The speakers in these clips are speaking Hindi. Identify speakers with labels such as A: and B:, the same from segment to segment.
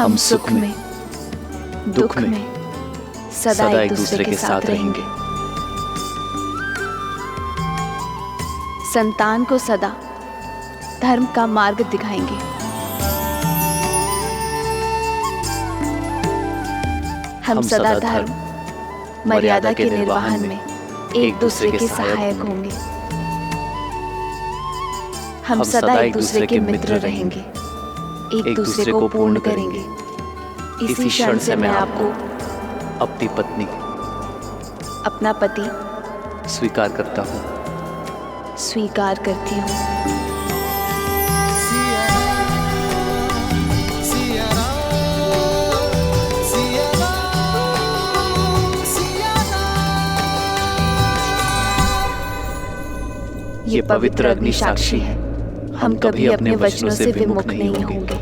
A: हम सुख में दुख में सदा एक दूसरे के साथ रहेंगे। संतान को सदा धर्म का मार्ग दिखाएंगे। हम सदा धर्म मर्यादा के निर्वहन में एक दूसरे के सहायक होंगे। हम सदा एक दूसरे के मित्र रहेंगे, एक दूसरे को पूर्ण करेंगे। इसी क्षण से मैं आपको
B: अपनी पत्नी
A: अपना पति
B: स्वीकार करता हूँ।
A: स्वीकार करती हूँ। ये पवित्र अग्नि साक्षी है, हम कभी अपने वचनों से विमुख नहीं होंगे।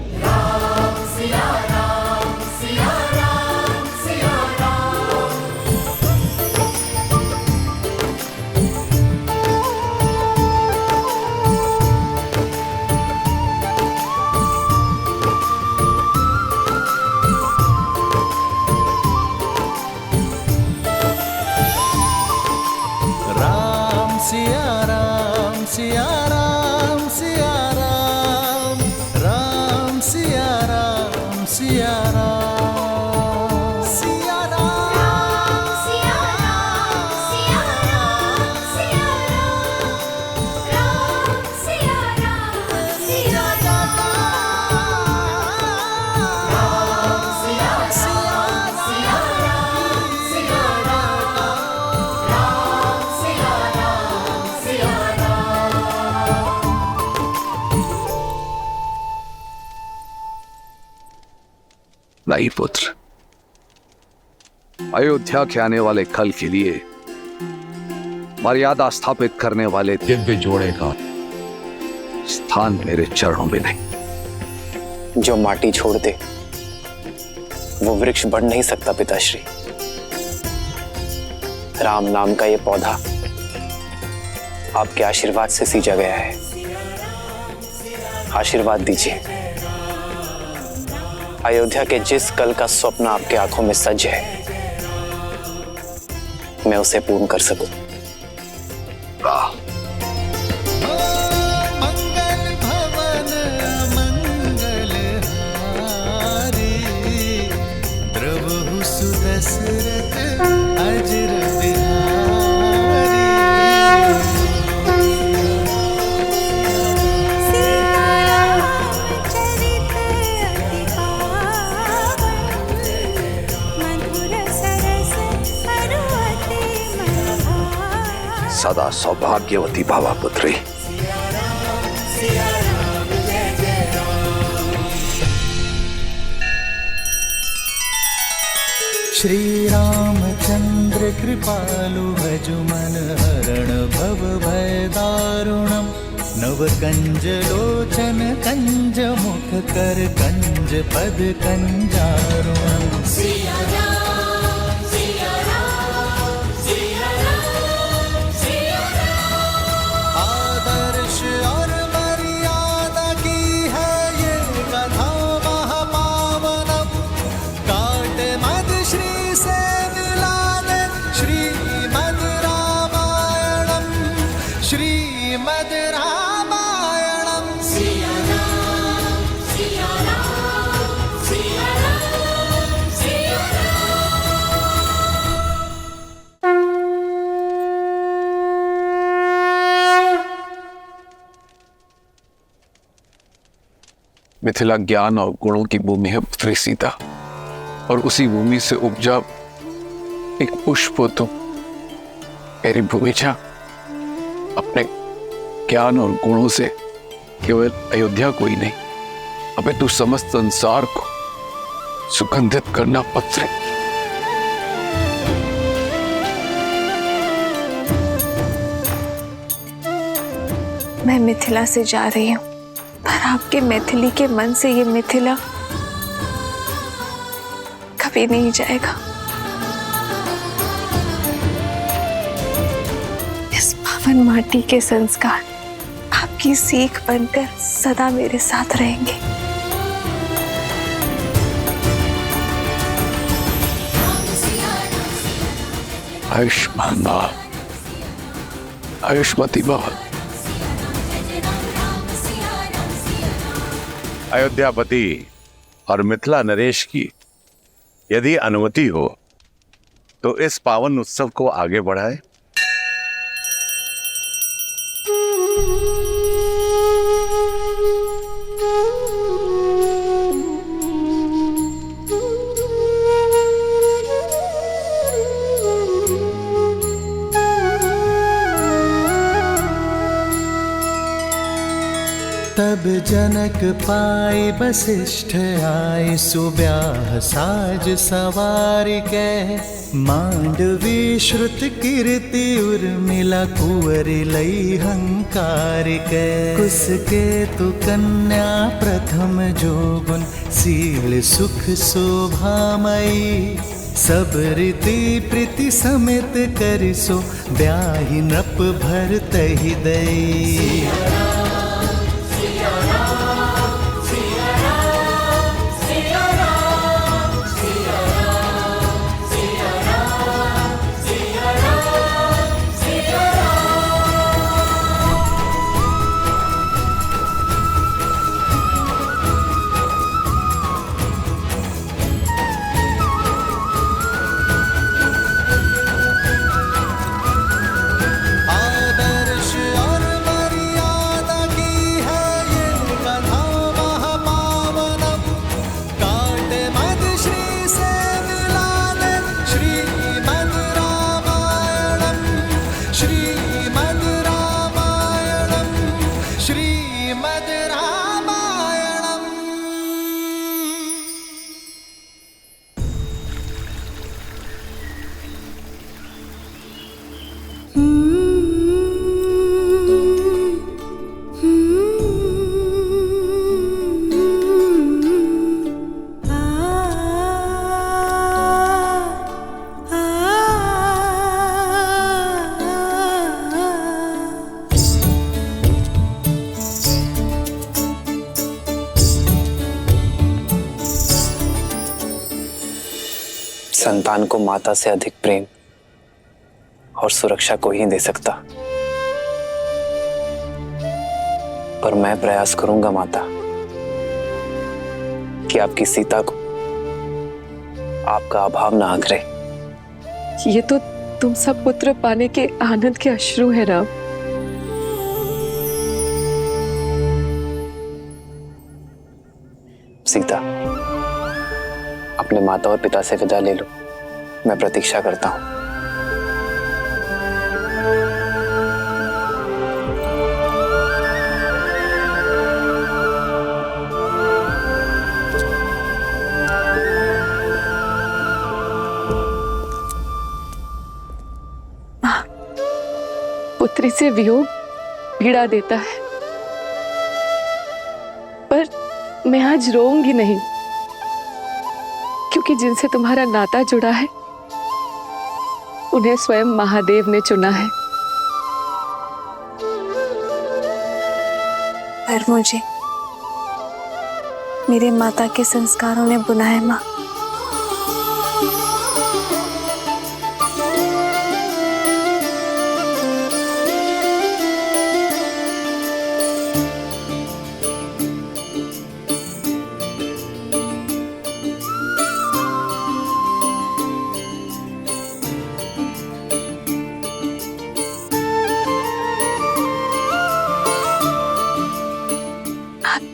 C: नहीं पुत्र, अयोध्या के आने वाले कल के लिए मर्यादा स्थापित करने वाले दिव्य जोड़े का स्थान मेरे चरणों में नहीं।
D: जो माटी छोड़ दे वो वृक्ष बढ़ नहीं सकता पिताश्री। राम नाम का ये पौधा आपके आशीर्वाद से सींचा गया है। आशीर्वाद दीजिए, अयोध्या के जिस कल का स्वप्न आपके आंखों में सज है, मैं उसे पूर्ण कर सकूं।
E: मंगल भवन मंगल हारी, द्रवहु सुदशरथ अजर बिहारी।
C: सदा सौभाग्यवती भावा पुत्री।
E: श्री रामचंद्र कृपालु भजुमन हरण भव भय दारुणम। नव कंज लोचन कंज मुख कर कंज पद कंजारुणम। श्रीमद् रामायणम। सिया राम, सिया राम, सिया राम, सिया राम।
C: मिथिला ज्ञान और गुणों की भूमि है पुत्री सीता, और उसी भूमि से उपजा एक पुष्प हो तुम। मेरी भूमिजा अपने ज्ञान और गुणों से केवल अयोध्या को ही नहीं, अबे तू समस्त संसार को सुगंधित करना पुत्री।
A: मैं मिथिला से जा रही हूँ, पर आपके मैथिली के मन से ये मिथिला कभी नहीं जाएगा। इस पावन माटी के संस्कार आपकी सीख बनकर सदा मेरे साथ रहेंगे।
C: आयुष्मान भव, आयुष्मती भव।
F: अयोध्यापति और मिथिला नरेश की यदि अनुमति हो तो इस पावन उत्सव को आगे बढ़ाए।
E: तब जनक पाए वशिष्ठ आए, सुब्याह साज सवार के। मांडवी श्रुत कीर्ति उर्मिला, कुंवर लई हंकार के। कुसके तु कन्या प्रथम जोगुन, सील सुख शोभामयी। सब रीति प्रीति समेत करिसो, ब्याहि नृप भरतहि दई।
D: संतान को माता से अधिक प्रेम और सुरक्षा कोई ही दे सकता। पर मैं प्रयास करूंगा माता कि आपकी सीता को आपका अभाव ना आगरे।
A: ये तो तुम सब पुत्र पाने के आनंद के अश्रु है राम।
D: सीता, अपने माता और पिता से विदा ले लो, मैं प्रतीक्षा करता हूं।
A: पुत्री से वियोग पीड़ा देता है, पर मैं आज रोऊंगी नहीं, क्योंकि जिनसे तुम्हारा नाता जुड़ा है उन्हें स्वयं महादेव ने चुना है।
G: पर मुझे मेरे माता के संस्कारों ने बुना है माँ।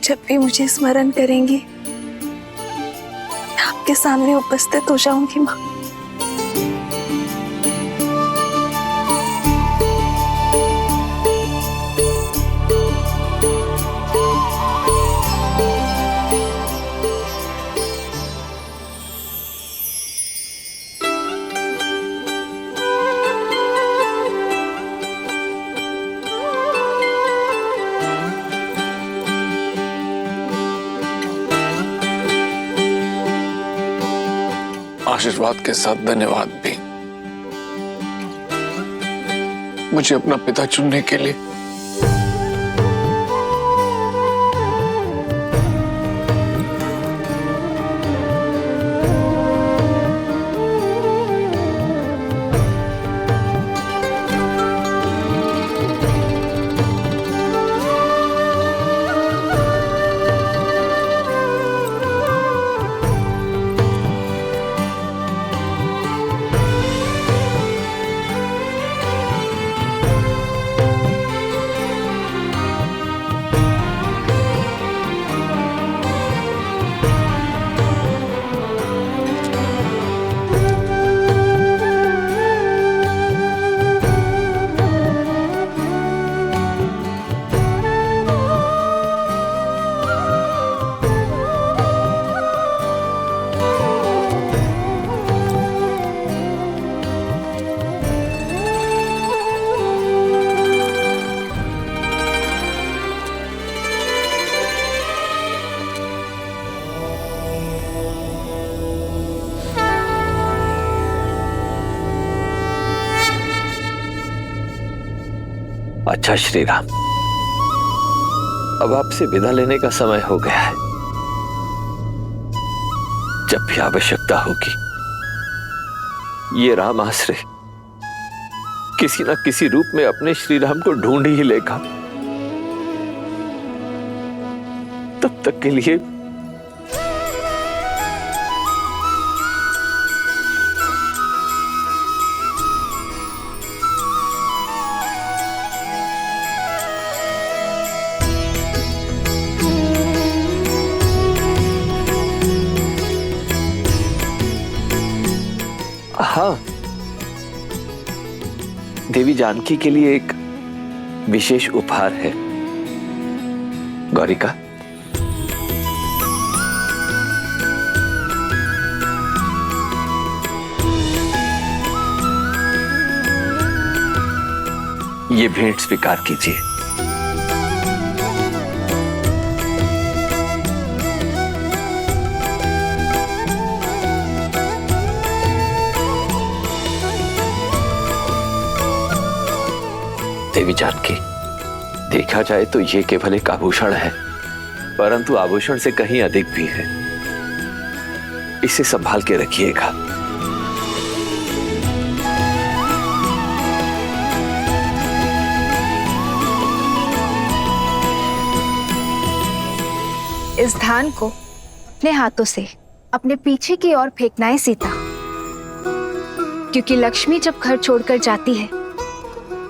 G: जब भी मुझे स्मरण करेंगी, मैं आपके सामने उपस्थित हो जाऊंगी माँ।
C: आशीर्वाद के साथ धन्यवाद भी, मुझे अपना पिता चुनने के लिए।
H: अच्छा श्री राम, अब आपसे विदा लेने का समय हो गया है। जब भी आवश्यकता होगी ये राम आश्रय किसी न किसी रूप में अपने श्री राम को ढूंढ ही लेगा। तब तक के लिए हाँ, देवी जानकी के लिए एक विशेष उपहार है। गौरिका, ये भेंट स्वीकार कीजिए। देवी जानकी, देखा जाए तो ये केवल एक आभूषण है, परंतु आभूषण से कहीं अधिक भी है। इसे संभाल के रखिएगा।
I: इस धान को अपने हाथों से अपने पीछे की ओर फेंकना है सीता, क्योंकि लक्ष्मी जब घर छोड़कर जाती है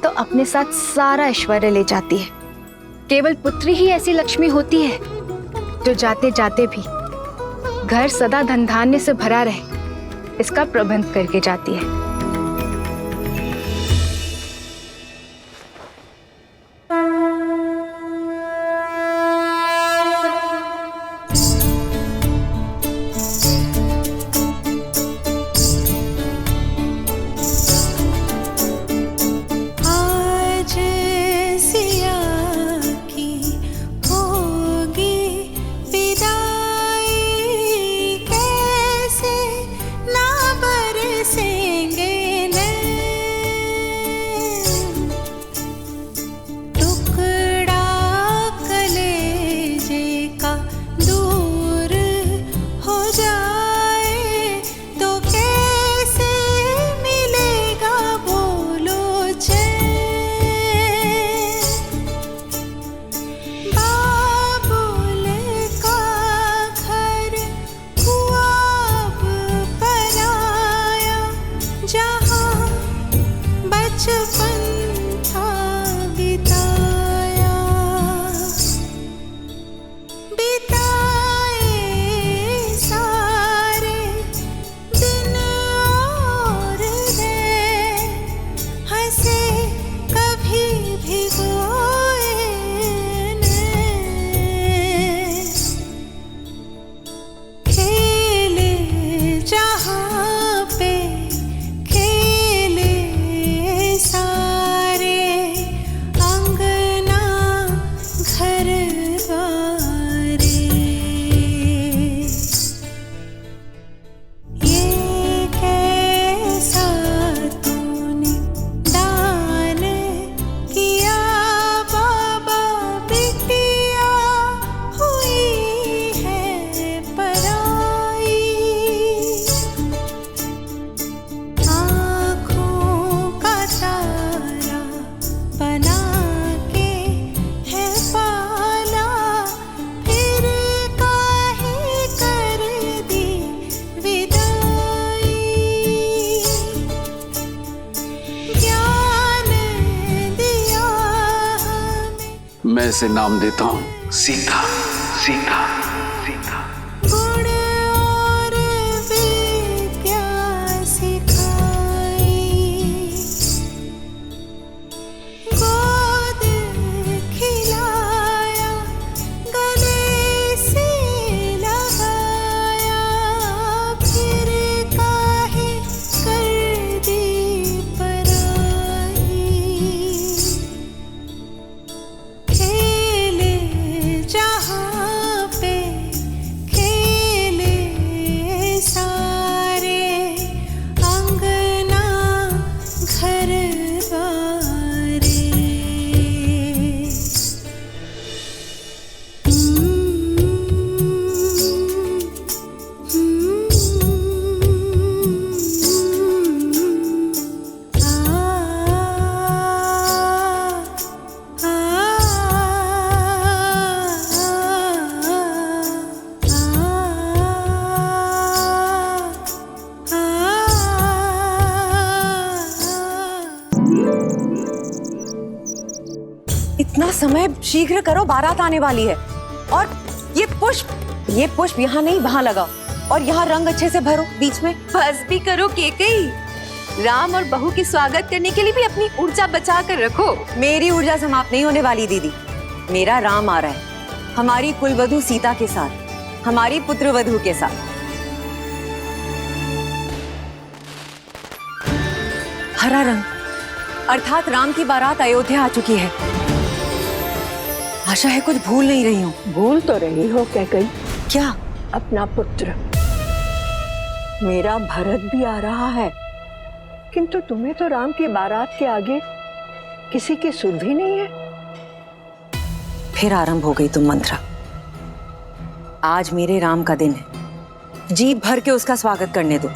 I: तो अपने साथ सारा ऐश्वर्य ले जाती है। केवल पुत्री ही ऐसी लक्ष्मी होती है जो जाते जाते भी घर सदा धन धान्य से भरा रहे, इसका प्रबंध करके जाती है।
C: मैं इसे नाम देता हूं सीता। सीता सीता
E: गुण और विद्या सिखाई, गोद खिलाया, गले से लगाया, फिर काहे कर दी पराई। खेले जहाँ
J: समय शीघ्र करो, बारात आने वाली है। और ये पुष्प यहाँ नहीं, वहाँ लगाओ, और यहाँ रंग अच्छे से भरो बीच में।
A: बस भी करो केकई। राम और बहू के स्वागत करने के लिए भी अपनी ऊर्जा बचा कर रखो।
J: मेरी ऊर्जा समाप्त नहीं होने वाली दीदी। मेरा राम आ रहा है, हमारी कुलवधू सीता के साथ, हमारी पुत्रवधू के साथ। हरा रंग अर्थात राम की बारात अयोध्या आ चुकी है। आशा है कुछ भूल नहीं रही हूँ।
K: भूल तो रही हो कैकई,
J: क्या?
K: अपना पुत्र। मेरा भरत भी आ रहा है, किंतु तुम्हें तो राम की बारात के आगे किसी की सुध भी नहीं है।
J: फिर आरंभ हो गई तुम मंत्रा। आज मेरे राम का दिन है, जी भर के उसका स्वागत करने दो।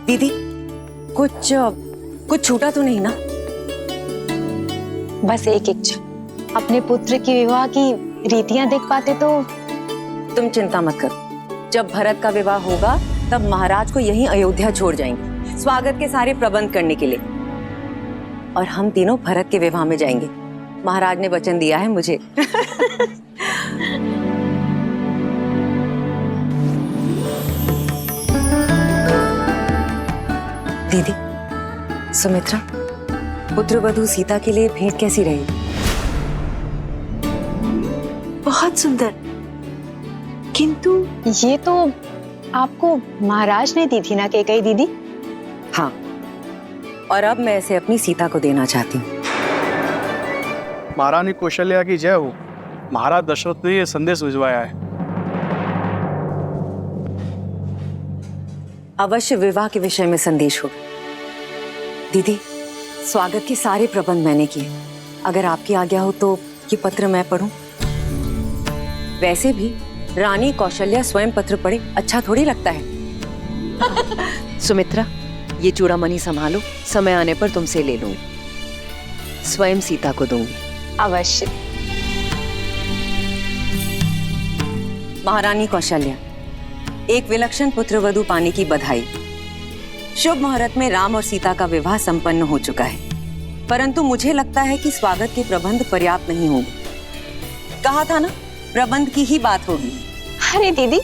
J: दीदी कुछ छूटा तो नहीं ना?
I: बस एक इच्छा, अपने पुत्र की विवाह की रीतियां देख पाते तो।
J: तुम चिंता मत करो, जब भरत का विवाह होगा तब महाराज को यहीं अयोध्या छोड़ जाएंगे स्वागत के सारे प्रबंध करने के लिए, और हम तीनों भरत के विवाह में जाएंगे। महाराज ने वचन दिया है मुझे। दीदी, सुमित्रा, पुत्रवधू सीता के लिए भेंट कैसी रही?
G: बहुत सुंदर, किंतु
I: ये तो आपको महाराज ने दी थी ना कैकई दीदी?
J: हाँ, और अब मैं इसे अपनी सीता को देना चाहती हूँ।
L: महारानी कौशल्या की जय हो। महाराज दशरथ ने ये संदेश भिजवाया है।
J: अवश्य विवाह के विषय में संदेश होगा। दीदी, स्वागत के सारे प्रबंध मैंने किए। अगर आपकी आज्ञा हो तो ये पत्र मैं पढूं? वैसे भी रानी कौशल्या स्वयं पत्र पढ़े अच्छा थोड़ी लगता है।
A: सुमित्रा, ये चूड़ामणि संभालो, समय आने पर तुमसे ले लूंगी। स्वयं सीता को दूंगी।
I: अवश्य।
J: महारानी कौशल्या, एक विलक्षण पुत्रवधू पाने की बधाई। शुभ मुहूर्त में राम और सीता का विवाह संपन्न हो चुका है, परंतु मुझे लगता है कि स्वागत के प्रबंध पर्याप्त नहीं होंगे। कहा था ना, प्रबंध की ही बात होगी।
I: अरे दीदी,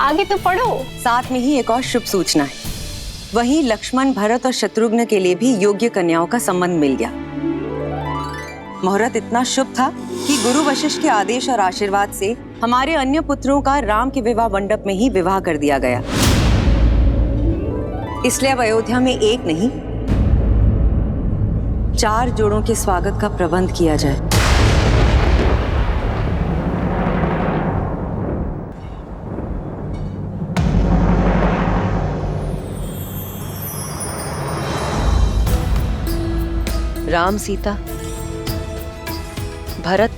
I: आगे तो पढ़ो।
J: साथ में ही एक और शुभ सूचना है। वहीं लक्ष्मण, भरत और शत्रुघ्न के लिए भी योग्य कन्याओं का संबंध मिल गया। मुहूर्त इतना शुभ था कि गुरु वशिष्ठ के आदेश और आशीर्वाद से हमारे अन्य पुत्रों का राम के विवाह मंडप में ही विवाह कर दिया गया। इसलिए अब अयोध्या में एक नहीं, 4 जोड़ों के स्वागत का प्रबंध किया जाए।
A: राम, सीता, भरत,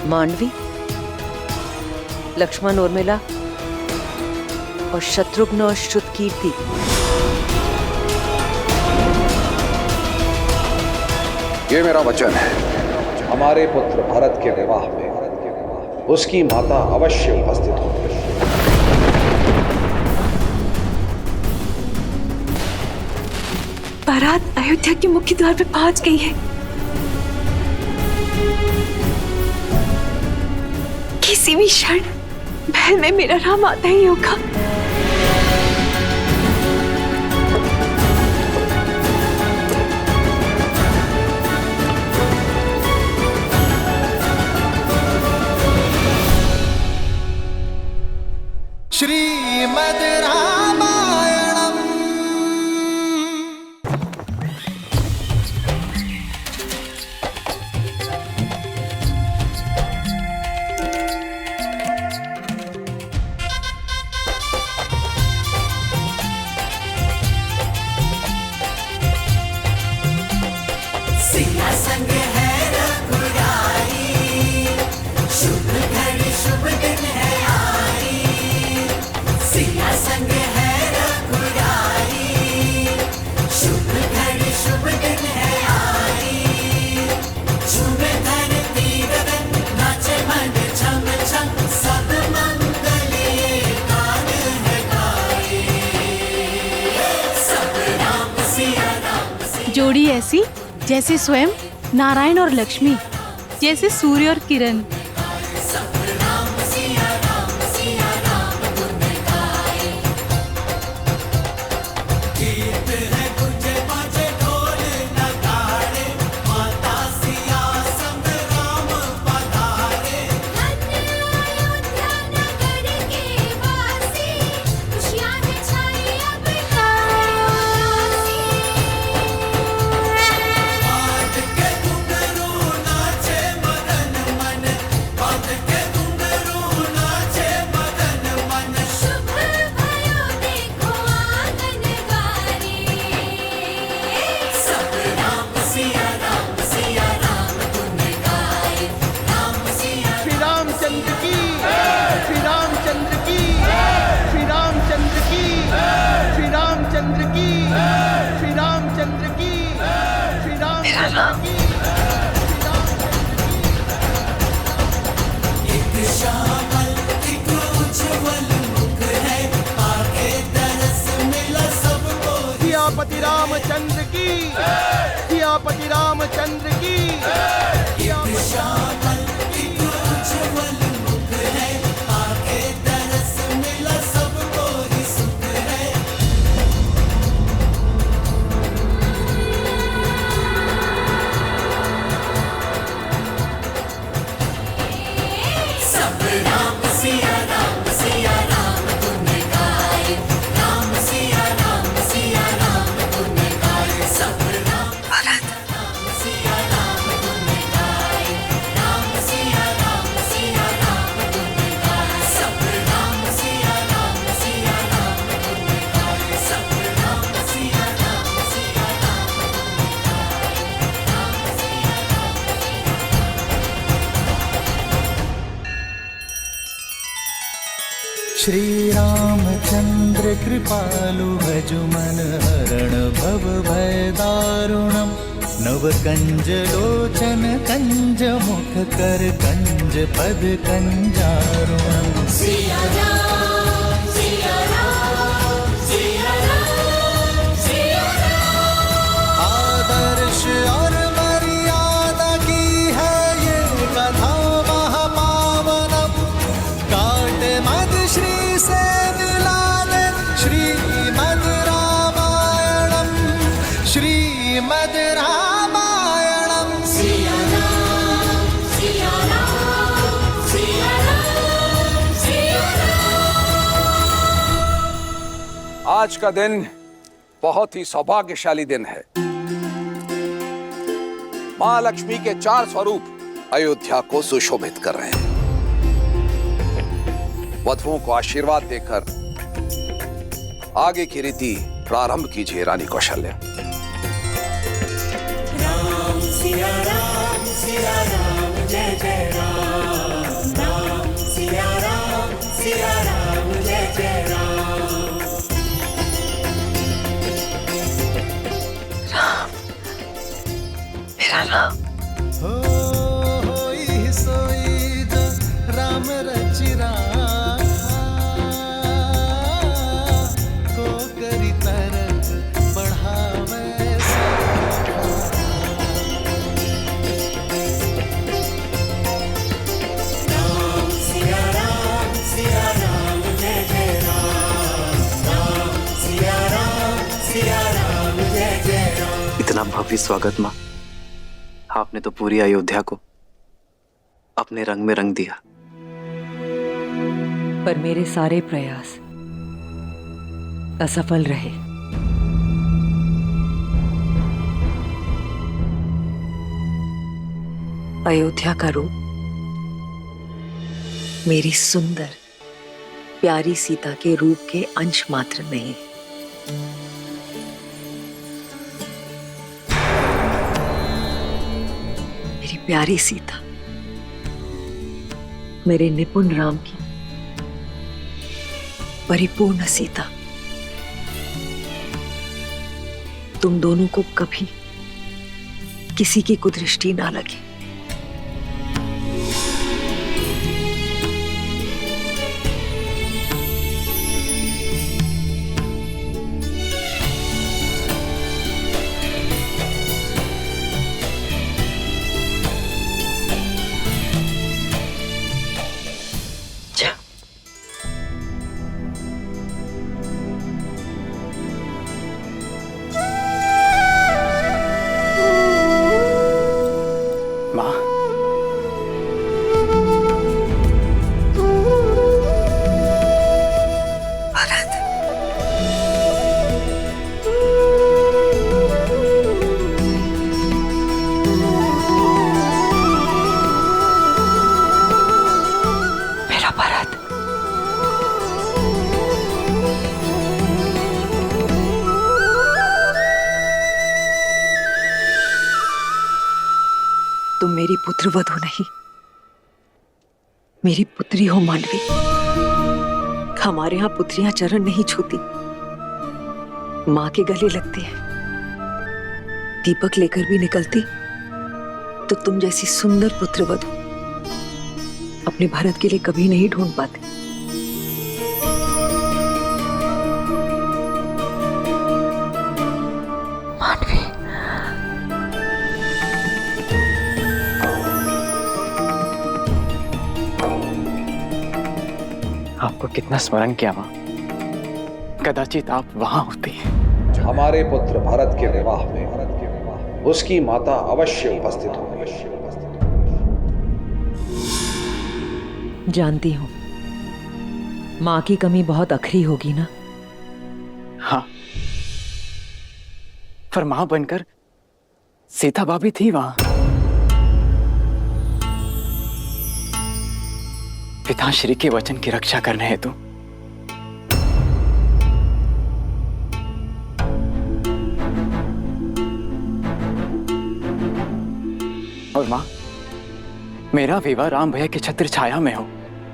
A: मांडवी, लक्ष्मण, उर्मिला और शत्रुघ्न और श्रुतकीर्ति।
M: ये मेरा वचन है, हमारे पुत्र भरत के विवाह में उसकी माता अवश्य उपस्थित होगी।
G: बारात अयोध्या के मुख्य द्वार पर पहुंच गई है। किसी भी क्षण महल में मेरा राम आता ही होगा।
E: श्रीमद् रामायणम्।
N: जोड़ी ऐसी जैसे स्वयं नारायण और लक्ष्मी, जैसे सूर्य और किरण।
E: सियापति रामचंद्र की, सियापति रामचंद्र की।
O: श्री रामचंद्र कृपालु भजु मन हरण भव भय दारुणम। नव कंज लोचन कंज मुख कर कंज पद कंजारुणम।
E: सिया राम, सिया राम, सिया राम, सिया राम।
O: आदर्श और मर्यादा की है ये कथा महापावनम। काट मद श्री से मिला दे श्रीमद् रामायणम, श्रीमद् रामायणम।
E: सिया राम, सिया राम, सिया राम, सिया राम।
M: आज का दिन बहुत ही सौभाग्यशाली दिन है। मां लक्ष्मी के 4 स्वरूप अयोध्या को सुशोभित कर रहे हैं। वधुओं को आशीर्वाद देकर आगे की रीति प्रारंभ कीजिए रानी कौशल्या।
E: राम सिया राम, सिया राम, जय जय राम। राम सिया राम, सिया राम, जय जय राम।
A: राम, मेरा राम।
O: होई सोई जो राम रचि राखा, को करी तरक बढ़ावे
E: राम सिया राम, सिया राम, जय जय राम। राम सिया राम, सिया राम, जय जय राम।
B: इतना भव्य स्वागत माँ, आपने तो पूरी अयोध्या को अपने रंग में रंग दिया।
J: पर मेरे सारे प्रयास असफल रहे। अयोध्या का रूप मेरी सुंदर प्यारी सीता के रूप के अंश मात्र नहीं। मेरी प्यारी सीता मेरे निपुण राम की परिपूर्ण सीता। तुम दोनों को कभी किसी की कुदृष्टि ना लगे। पुत्र वधू नहीं, मेरी पुत्री हो मानवी। हमारे यहाँ पुत्रियां चरण नहीं छूती, माँ के गले लगती है। दीपक लेकर भी निकलती तो तुम जैसी सुंदर पुत्र वधू अपने भरत के लिए कभी नहीं ढूंढ पाते।
G: मानवी,
B: आपको कितना स्मरण किया माँ, कदाचित आप वहां होती हैं।
M: हमारे पुत्र भरत के विवाह में उसकी माता अवश्य उपस्थित होगी।
J: जानती हूँ माँ की कमी बहुत अखरी होगी ना।
B: हाँ, पर मां बनकर सीता भाभी थी वहां। पिताश्री के वचन की रक्षा करने हेतु। और मां, मेरा विवाह राम भैया की छत्र छाया में हो,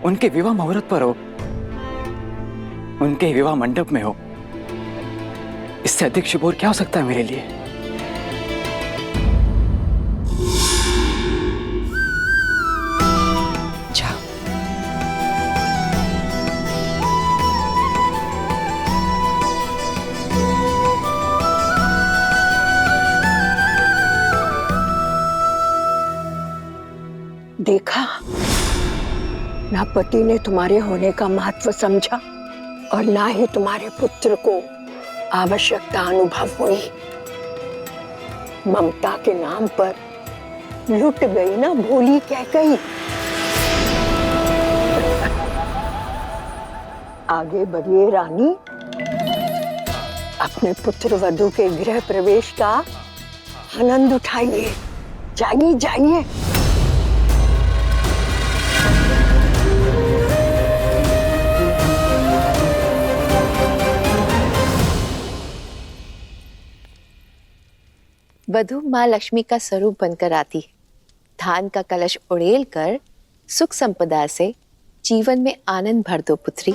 B: उनके विवाह मुहूर्त पर हो, उनके विवाह मंडप में हो। इससे अधिक शुभ और क्या हो सकता है मेरे लिए।
J: जाओ।
K: देखा, ना पति ने तुम्हारे होने का महत्व समझा और ना ही तुम्हारे पुत्र को आवश्यकता अनुभव हुई। ममता के नाम पर लुट गई ना भोली कैकेयी। आगे बढ़िए रानी, अपने पुत्र वधू के गृह प्रवेश का आनंद उठाइए। जाइए जाइए।
A: वधू माँ लक्ष्मी का स्वरूप बनकर आती है। धान का कलश उड़ेल कर सुख संपदा से जीवन में आनंद भर दो पुत्री।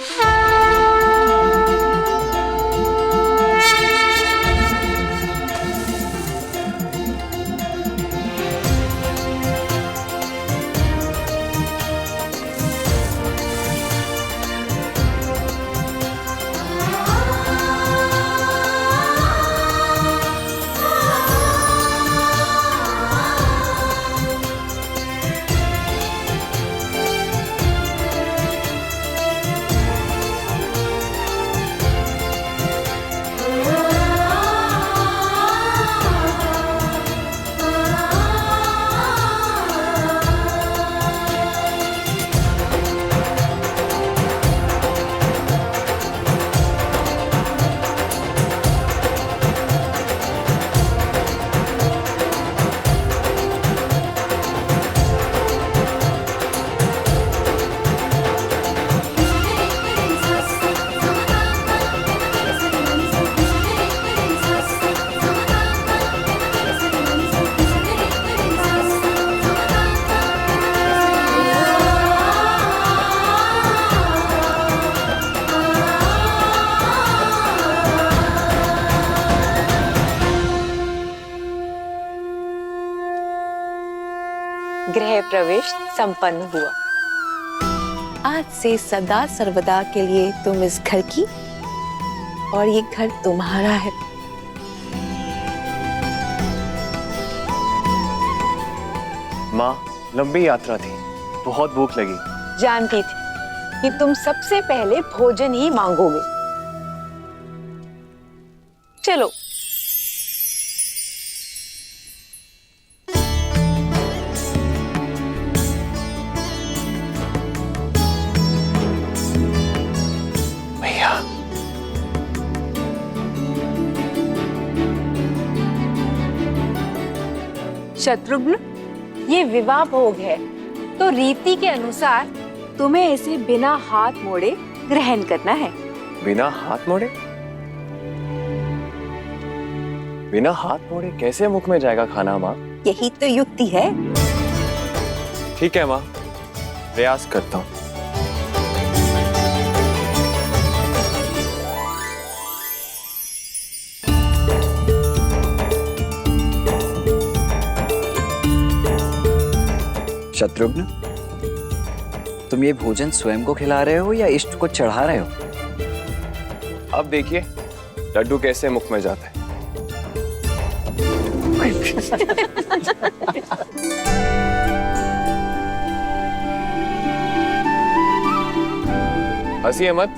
A: गृह प्रवेश संपन्न हुआ। आज से सदा सर्वदा के लिए तुम इस घर की और ये घर तुम्हारा है।
B: माँ, लंबी यात्रा थी, बहुत भूख लगी।
K: जानती थी कि तुम सबसे पहले भोजन ही मांगोगे। चलो।
N: शत्रुघ्न, ये विवाह भोग है, तो रीति के अनुसार तुम्हें इसे बिना हाथ मोड़े ग्रहण करना है।
H: बिना हाथ मोड़े? बिना हाथ मोड़े कैसे मुख में जाएगा खाना माँ?
K: यही तो युक्ति है।
P: ठीक है माँ, प्रयास करता हूँ।
Q: शत्रुघ्न, तुम ये भोजन स्वयं को खिला रहे हो या इष्ट को चढ़ा रहे हो?
P: अब देखिए लड्डू कैसे मुख में जाता है। हंसिए मत,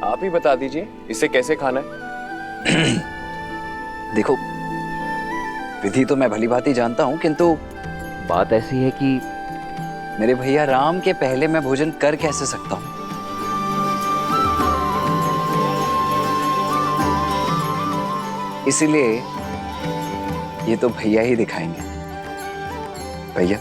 P: आप ही बता दीजिए इसे कैसे खाना है।
Q: देखो, विधि तो मैं भली भांति जानता हूं, किंतु बात ऐसी है कि मेरे भैया राम के पहले मैं भोजन कर कैसे सकता हूं? इसीलिए ये तो भैया ही दिखाएंगे। भैया,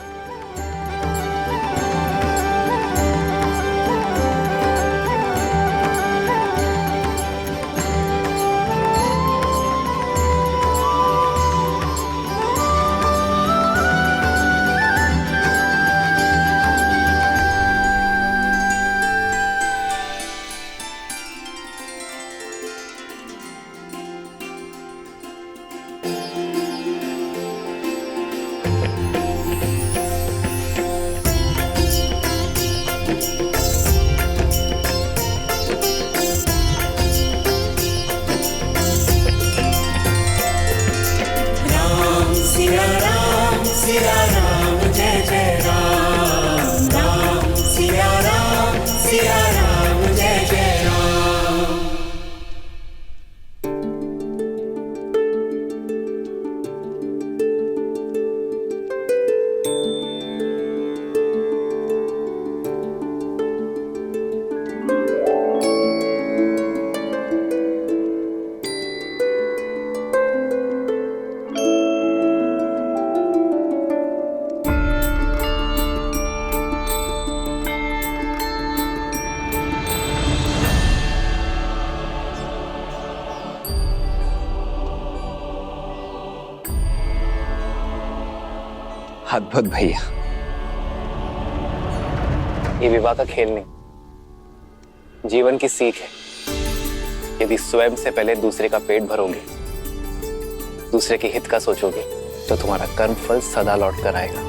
E: सिया राम जय जय राम, राम सिया राम जय जय राम।
Q: अद्भुत भैया।
D: ये विवाह का खेल नहीं, जीवन की सीख है। यदि स्वयं से पहले दूसरे का पेट भरोगे, दूसरे के हित का सोचोगे, तो तुम्हारा कर्म फल सदा लौट कर आएगा।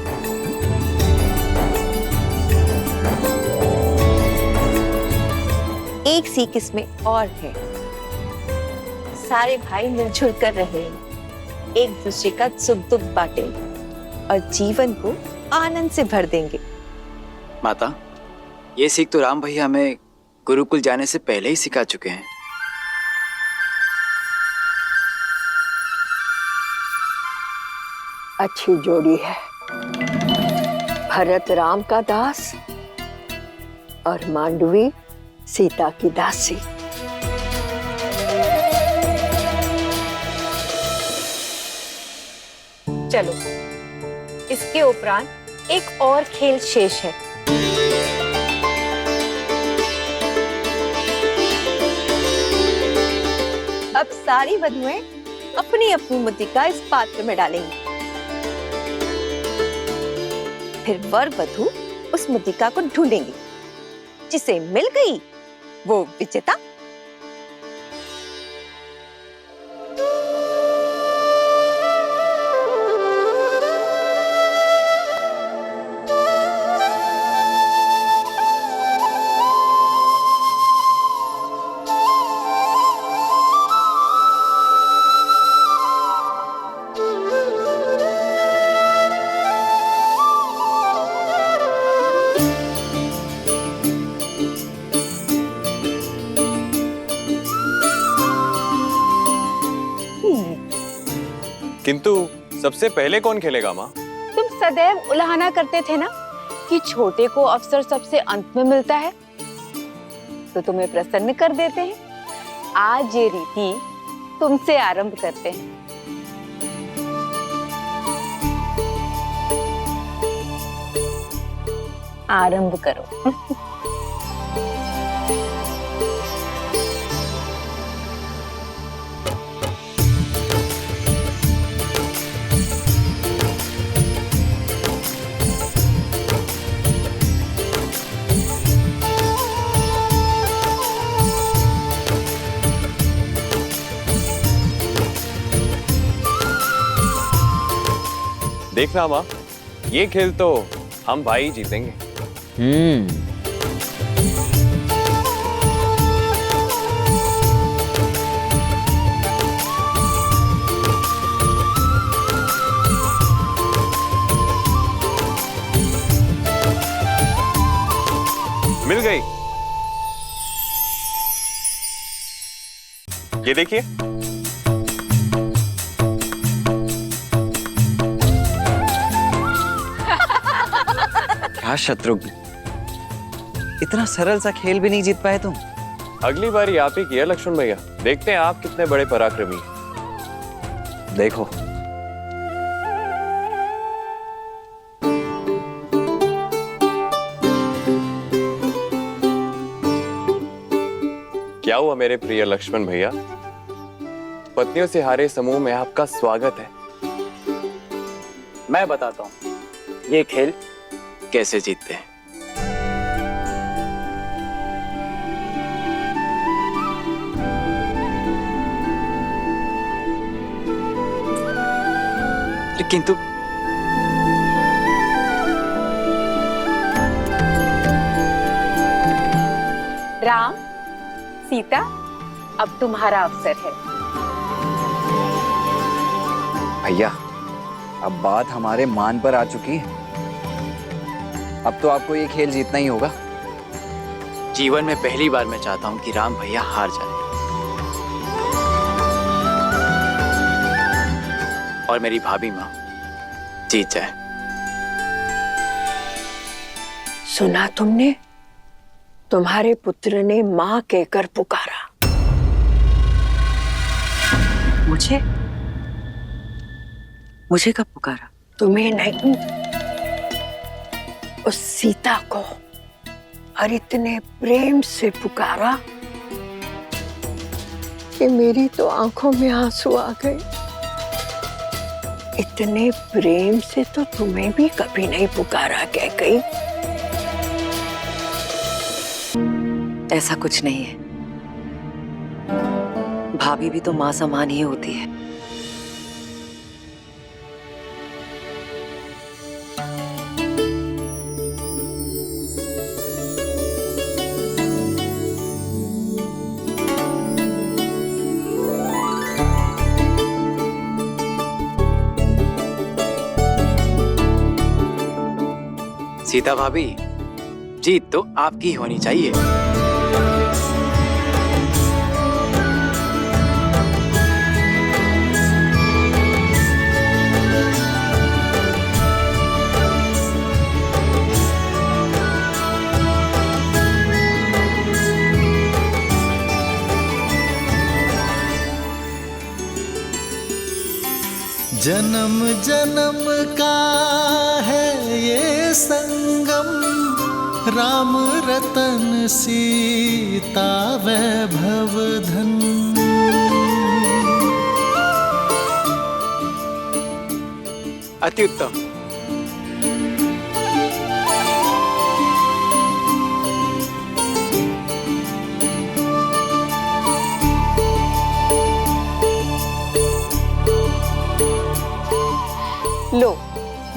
A: एक सीख इसमें और है, सारे भाई मिलजुल कर रहेंगे, एक दूसरे का सुख दुख बांटेंगे और जीवन को आनंद से भर देंगे।
R: माता, ये सीख तो राम भैया हमें गुरुकुल जाने से पहले ही सिखा चुके हैं।
K: अच्छी जोड़ी है, भरत राम का दास और मांडवी सीता की दासी।
N: चलो, इसके उपरांत एक और खेल शेष है।
A: अब सारी वधुएं अपनी अपनी मुद्रिका इस पात्र में डालेंगी, फिर वर वधु उस मुद्रिका को ढूंढेंगी, जिसे मिल गई वो विजेता।
P: किंतु सबसे पहले कौन खेलेगा माँ?
N: तुम सदैव उलाहना करते थे ना कि छोटे को अवसर सबसे अंत में मिलता है, तो तुम्हें प्रसन्न कर देते हैं। आज ये रीति तुमसे आरंभ करते हैं। आरंभ करो।
P: देखना माँ, ये खेल तो हम भाई जीतेंगे। मिल गई। ये देखिए।
Q: क्या शत्रुघ्न, इतना सरल सा खेल भी नहीं जीत पाए तुम?
P: अगली बारी आप ही की है लक्ष्मण भैया, देखते हैं आप कितने बड़े पराक्रमी हैं।
Q: देखो।
P: क्या हुआ मेरे प्रिय लक्ष्मण भैया? पत्नियों से हारे समूह में आपका स्वागत है।
R: मैं बताता हूँ ये खेल कैसे जीतते हैं। किंतु
N: राम, सीता, अब तुम्हारा अवसर है।
Q: भैया, अब बात हमारे मान पर आ चुकी है। अब तो आपको ये खेल जीतना ही होगा।
R: जीवन में पहली बार मैं चाहता हूं कि राम भैया हार जाए और मेरी भाभी माँ जीत जाए।
K: सुना तुमने? तुम्हारे पुत्र ने माँ कहकर पुकारा।
J: मुझे कब पुकारा?
K: तुम्हें नहीं, उस सीता को। और इतने प्रेम से पुकारा कि मेरी तो आंखों में आंसू आ गए। इतने प्रेम से तो तुम्हें भी कभी नहीं पुकारा कैकेयी।
J: ऐसा कुछ नहीं है। भाभी भी तो माँ समान ही होती है।
R: सीता भाभी, जीत तो आपकी होनी चाहिए।
O: जन्म जन्म का है ये संगम, राम रतन सीता वैभव धन।
R: अति उत्तम।
N: लो,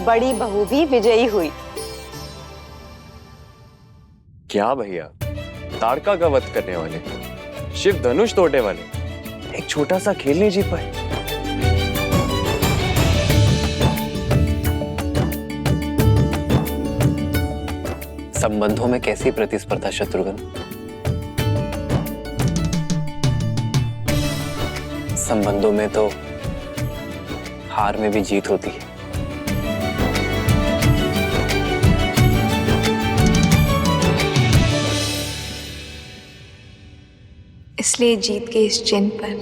N: बड़ी बहू भी विजयी हुई।
P: क्या भैया, ताड़का का वध करने वाले, शिव धनुष तोड़ने वाले, एक छोटा सा खेल नहीं जीत पाए।
D: संबंधों में कैसी प्रतिस्पर्धा शत्रुघ्न? संबंधों में तो हार में भी जीत होती है।
G: इसलिए जीत के इस चिन्ह पर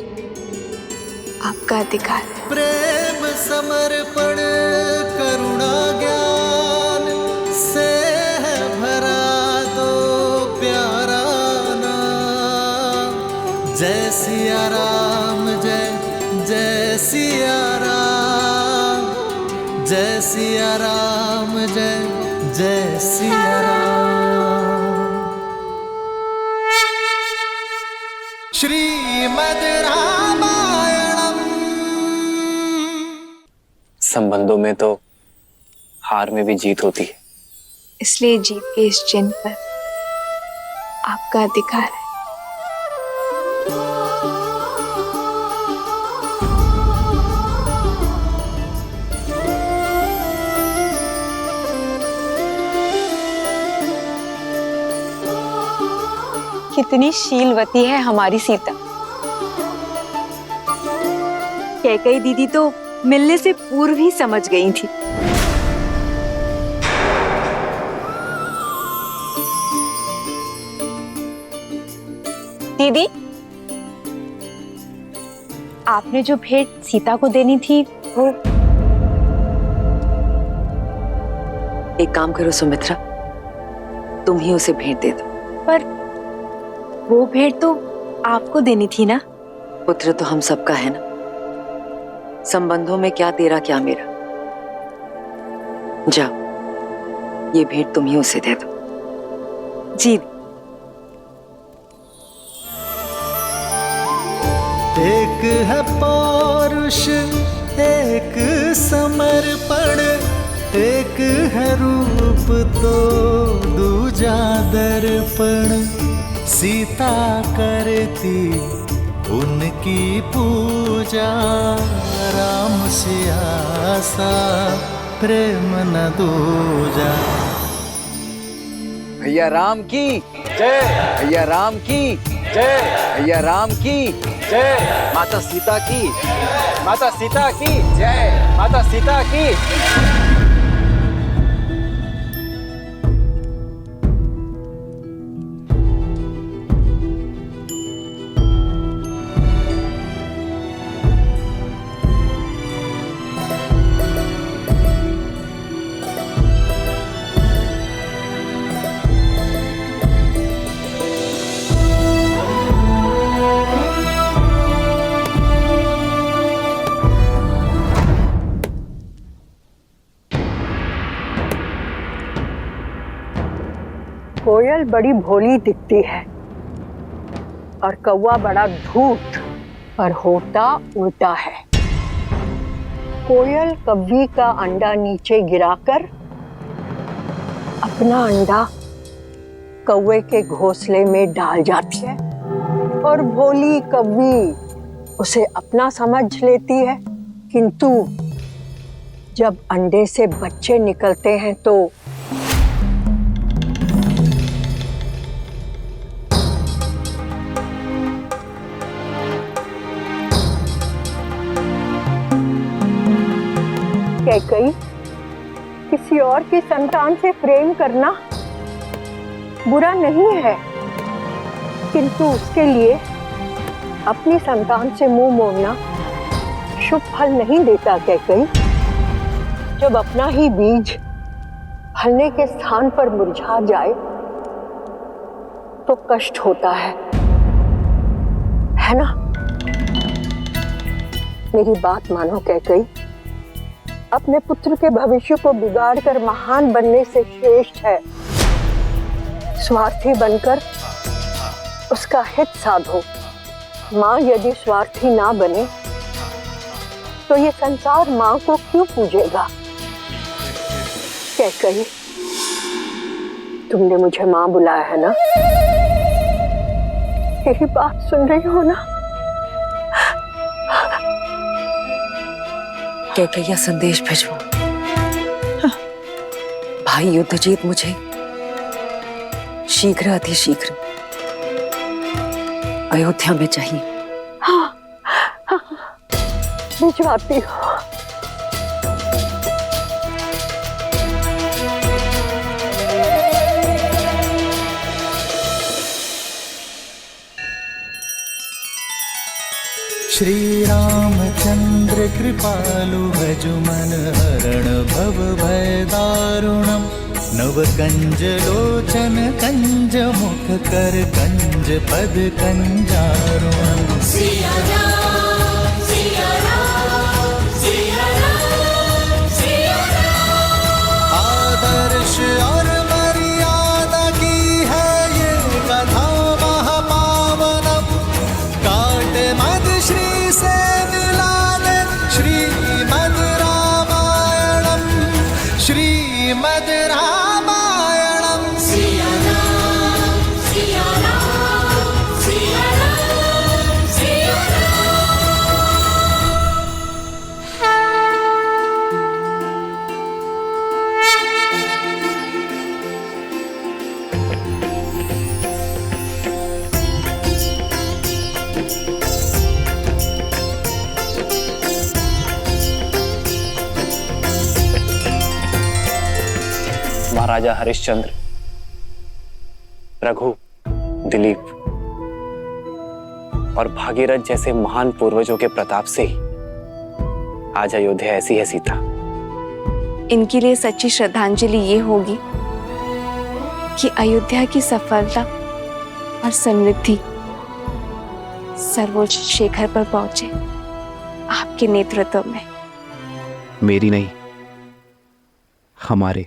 G: आपका अधिकार है।
O: प्रेम समर्पण करुणा ज्ञान से है भरा दो प्यारा नाम। जय सिया राम, जय जय सिया राम, जय सिया राम, जय जय सिया राम। श्रीमद् रामायणम।
D: संबंधों में तो हार में भी जीत होती है।
G: इसलिए जीत के इस चिन्ह पर आपका अधिकार है।
N: कितनी शीलवती है हमारी सीता। कैकई दीदी तो मिलने से पूर्व ही समझ गई थी। दीदी, आपने जो भेंट सीता को देनी थी वो।
J: एक काम करो सुमित्रा, तुम ही उसे भेंट दे दो।
N: पर वो भेंट तो आपको देनी थी ना।
J: पुत्र तो हम सबका है ना, संबंधों में क्या तेरा क्या मेरा। जाओ, ये भेंट तुम ही उसे दे दो।
N: जी।
O: एक है पौरुष, एक समर्पण, एक है रूप तो दूजा दर्पण। सीता करती उनकी पूजा, राम सिया सा प्रेम न दूजा।
Q: भैया राम की जय, भैया राम की जय, भैया राम की जय, माता सीता की, माता सीता की जय, माता सीता की।
K: कोयल बड़ी भोली दिखती है और कौवा बड़ा धूर्त, पर होता उल्टा है। कोयल कव्वी का अंडा नीचे गिराकर अपना अंडा कौवे के घोंसले में डाल जाती है और भोली कव्वी उसे अपना समझ लेती है, किंतु जब अंडे से बच्चे निकलते हैं तो कैकई, किसी और की संतान से प्रेम करना बुरा नहीं है, किंतु उसके लिए अपनी संतान से मुंह मोड़ना शुभ फल नहीं देता। कैकई, जब अपना ही बीज फलने के स्थान पर मुरझा जाए तो कष्ट होता है ना? मेरी बात मानो कैकई, अपने पुत्र के भविष्य को बिगाड़कर महान बनने से श्रेष्ठ है स्वार्थी बनकर उसका हित साधो। माँ यदि स्वार्थी ना बने तो ये संसार माँ को क्यों पूजेगा? कैकई, तुमने मुझे माँ बुलाया है ना? यही बात सुन रही हो ना?
J: कैकैया संदेश भिजवाओ। भाई युद्धजीत मुझे शीघ्र अतिशीघ्र अयोध्या में चाहिए।
K: हाँ, भिजवाती हूँ।
O: श्री रामचंद्र कृपालु भजु मन हरण भव भय दारुणम। नव कंज लोचन कंज मुख कर कंज पद कंजारुणम।
E: सिया राम, सिया राम, सिया राम, सिया राम।
O: आदर्श और मर्यादा की है ये कथा महापावनम। काट मद श्री से मिला दे श्रीमद् रामायणम। श्री
D: राजा हरिश्चंद्र, रघु, दिलीप और भागीरथ जैसे महान पूर्वजों के प्रताप से ही आज अयोध्या ऐसी है सीता।
A: इनके लिए सच्ची श्रद्धांजलि ये होगी कि अयोध्या की सफलता और समृद्धि सर्वोच्च शिखर पर पहुंचे आपके नेतृत्व में।
B: मेरी नहीं, हमारे,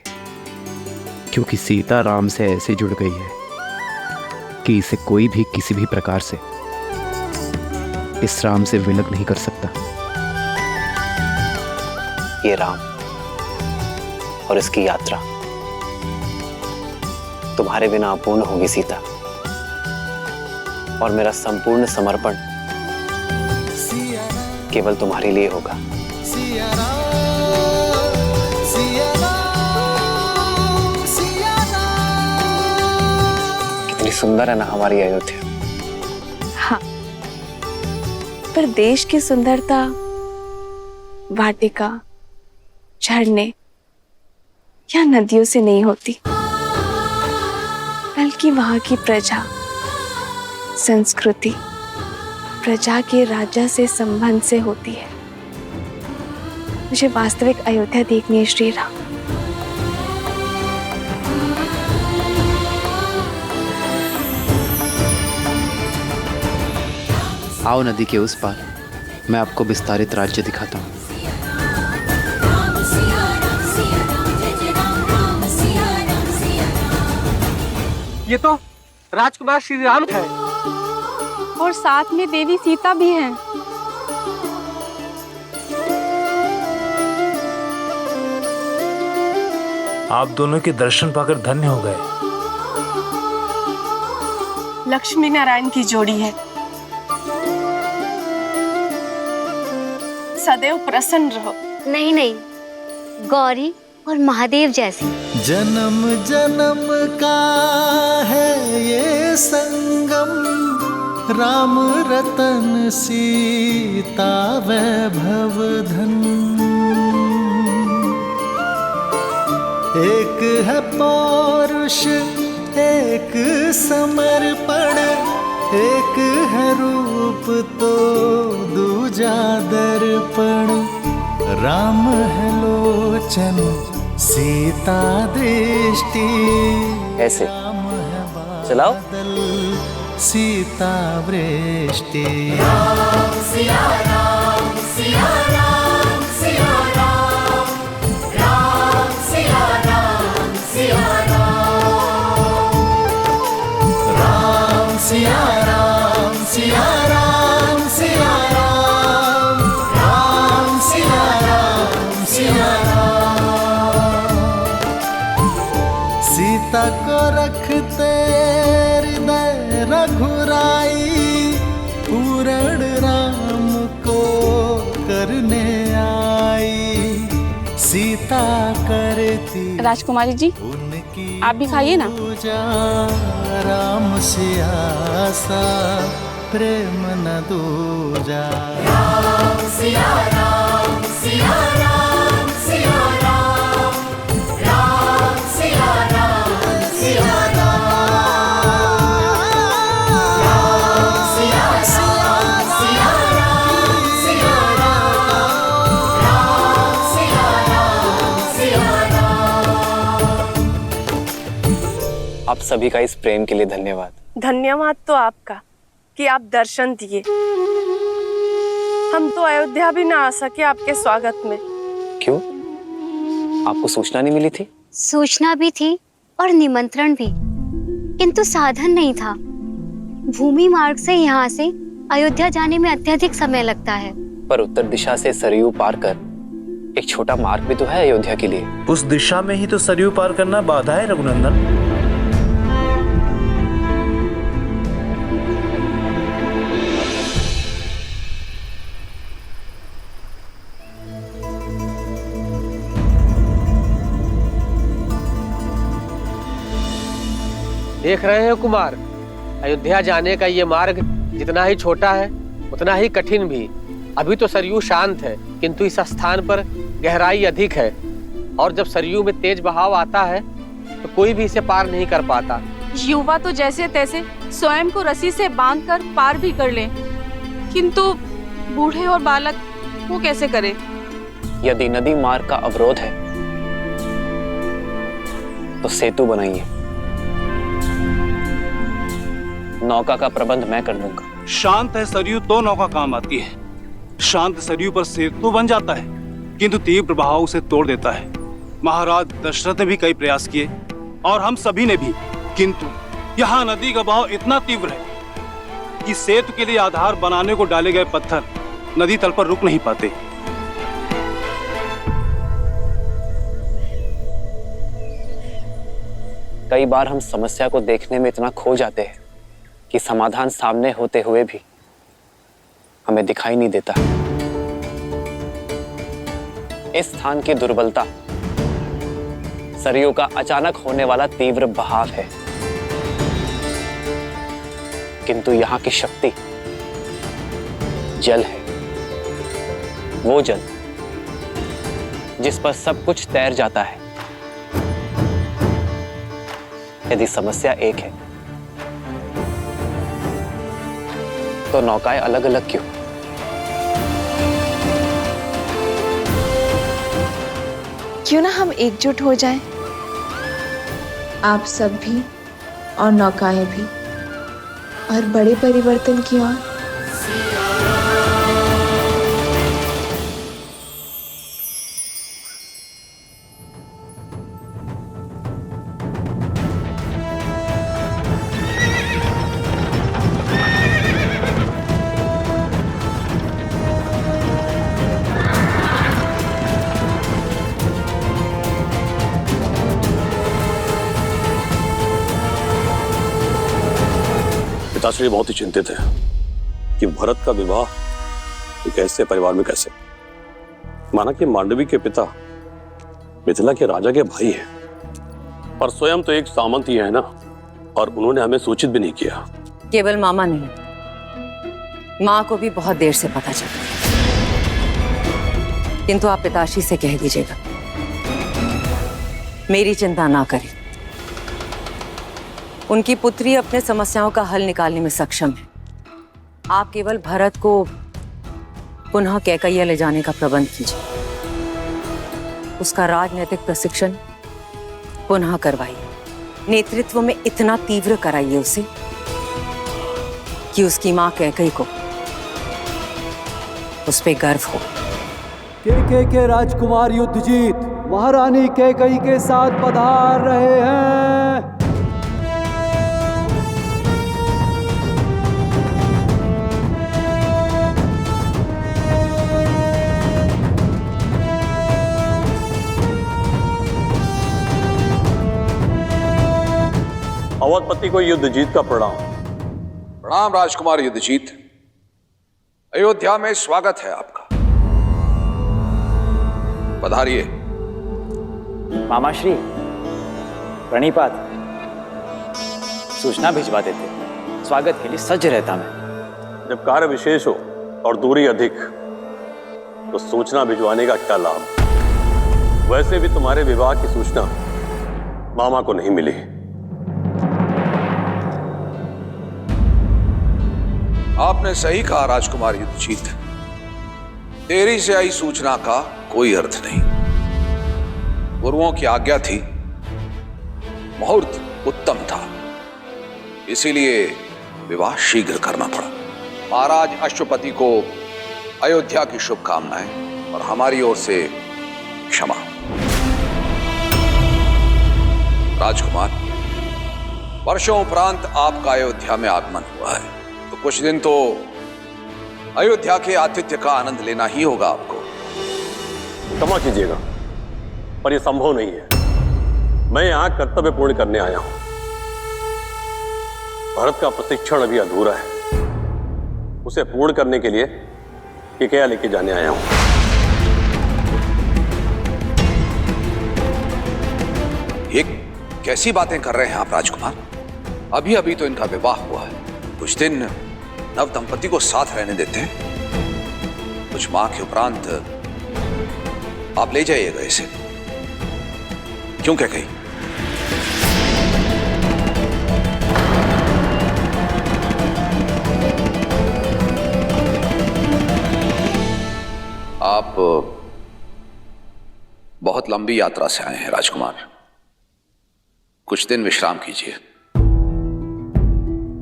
B: क्योंकि सीता राम से ऐसे जुड़ गई है कि इसे कोई भी किसी भी प्रकार से इस राम से विलग नहीं कर सकता।
D: ये राम और इसकी यात्रा तुम्हारे बिना अपूर्ण होगी सीता, और मेरा संपूर्ण समर्पण केवल तुम्हारे लिए होगा। कितनी सुंदर है ना हमारी अयोध्या।
A: हाँ, पर देश की सुंदरता वाटिका, झरने या नदियों से नहीं होती, बल्कि वहां की प्रजा, संस्कृति, प्रजा के राजा से संबंध से होती है। मुझे वास्तविक अयोध्या देखनी है श्री राम।
B: आओ नदी के उस पार, मैं आपको विस्तारित राज्य दिखाता हूँ।
S: ये तो राजकुमार श्री राम है
N: और साथ में देवी सीता भी हैं।
T: आप दोनों के दर्शन पाकर धन्य हो गए।
G: लक्ष्मी नारायण की जोड़ी है, सदैव प्रसन्न रहो।
I: नहीं नहीं, गौरी और महादेव जैसे।
O: जन्म जन्म का है ये संगम, राम रतन सीता वैभव धन। एक है पौरुष एक समर्पण, एक है रूप तो दूजा दर्पण। राम है लोचन सीता दृष्टि,
D: ऐसे चलाओ।
O: सीता वृष्टि।
E: राम सिया राम सिया राम सिया राम, राम सिया राम सिया राम,
O: राम सिया राम सिया राम सिया राम, राम सिया राम सिया राम। सीता को रखते हृदय रघुराई, पूर्ण राम को करने आई। सीता करती
N: राजकुमारी जी, आप भी खाइए ना।
O: राम सियासा प्रेम न दूजा।
E: राम सिया राम सिया राम सिया राम, राम सिया राम सिया राम, राम सिया राम सिया राम सिया राम, राम सिया राम सिया राम।
D: आप सभी का इस प्रेम के लिए धन्यवाद।
G: धन्यवाद तो आपका कि आप दर्शन दिए। हम तो अयोध्या भी ना आ सके आपके स्वागत में।
D: क्यों? आपको सूचना नहीं मिली थी?
I: सूचना भी थी और निमंत्रण भी, किंतु साधन नहीं था। भूमि मार्ग से यहाँ से अयोध्या जाने में अत्यधिक समय लगता है।
D: पर उत्तर दिशा से सरयू पार कर एक छोटा मार्ग भी तो है अयोध्या के लिए।
T: उस दिशा में ही तो सरयू पार करना बाधा है रघुनंदन।
S: देख रहे हैं कुमार, अयोध्या जाने का ये मार्ग जितना ही छोटा है उतना ही कठिन भी। अभी तो सरयू शांत है, किंतु इस स्थान पर गहराई अधिक है, और जब सरयू में तेज बहाव आता है तो कोई भी इसे पार नहीं कर पाता।
U: युवा तो जैसे तैसे स्वयं को रस्सी से बांधकर पार भी कर ले, किंतु बूढ़े और बालक वो कैसे करे?
D: यदि नदी मार्ग का अवरोध है तो सेतु बनाइए। नौका का प्रबंध मैं कर दूंगा।
L: शांत है सरयू तो नौका काम आती है। शांत सरयू पर सेतु बन जाता है, किंतु तीव्र बहाव उसे तोड़ देता है। महाराज दशरथ ने भी कई प्रयास किए और हम सभी ने भी, किंतु यहाँ नदी का बहाव इतना तीव्र है कि सेतु के लिए आधार बनाने को डाले गए पत्थर नदी तल पर रुक नहीं पाते।
D: कई बार हम समस्या को देखने में इतना खो जाते हैं कि समाधान सामने होते हुए भी हमें दिखाई नहीं देता। इस स्थान की दुर्बलता सरयू का अचानक होने वाला तीव्र बहाव है, किंतु यहां की शक्ति जल है। वो जल जिस पर सब कुछ तैर जाता है। यदि समस्या एक है तो नौकाएं अलग अलग क्यों?
G: क्यों ना हम एकजुट हो जाएं? आप सब भी और नौकाएं भी, और बड़े परिवर्तन की ओर।
V: पिताश्री बहुत ही चिंतित है कि भरत का विवाह एक ऐसे परिवार में कैसे। माना कि मांडवी के पिता मिथिला के राजा के भाई हैं, पर स्वयं तो एक सामंत ही है ना, और उन्होंने हमें सूचित भी नहीं किया।
J: केवल मामा नहीं, माँ को भी बहुत देर से पता चला, किंतु आप पिताश्री से कह दीजिएगा मेरी चिंता ना करें। उनकी पुत्री अपने समस्याओं का हल निकालने में सक्षम है। आप केवल भरत को पुनः कैकैया ले जाने का प्रबंध कीजिए, उसका राजनीतिक प्रशिक्षण पुनः करवाइए, नेतृत्व में इतना तीव्र कराइए उसे कि उसकी मां कैकई को उस पे गर्व हो।
W: के राजकुमार युद्धजीत महारानी कैकई के साथ पधार रहे हैं।
V: अवधपति को युद्धजीत का प्रणाम।
M: प्रणाम राजकुमार युद्धजीत, अयोध्या में स्वागत है आपका, पधारिए।
R: मामाश्री प्रणिपात, सूचना भिजवा देते, स्वागत के लिए सज्ज रहता मैं।
V: जब कार्य विशेष हो और दूरी अधिक तो सूचना भिजवाने का क्या लाभ। वैसे भी तुम्हारे विवाह की सूचना मामा को नहीं मिली।
M: आपने सही कहा राजकुमार युद्धजीत, देरी से आई सूचना का कोई अर्थ नहीं। गुरुओं की आज्ञा थी, मुहूर्त उत्तम था, इसीलिए विवाह शीघ्र करना पड़ा। महाराज अश्वपति को अयोध्या की शुभकामनाएं और हमारी ओर से क्षमा। राजकुमार, वर्षों उपरांत आपका अयोध्या में आगमन हुआ है, तो कुछ दिन तो अयोध्या के आतिथ्य का आनंद लेना ही होगा आपको।
V: क्षमा कीजिएगा, पर यह संभव नहीं है। मैं यहां कर्तव्य पूर्ण करने आया हूं। भरत का प्रशिक्षण अभी अधूरा है, उसे पूर्ण करने के लिए कैकैया लेके जाने आया हूं।
M: ये कैसी बातें कर रहे हैं आप राजकुमार? अभी अभी तो इनका विवाह हुआ है, कुछ दिन नव दंपति को साथ रहने देते हैं। कुछ माह के उपरांत आप ले जाइएगा इसे। क्यों कैकई? लंबी यात्रा से आए हैं राजकुमार, कुछ दिन विश्राम कीजिए।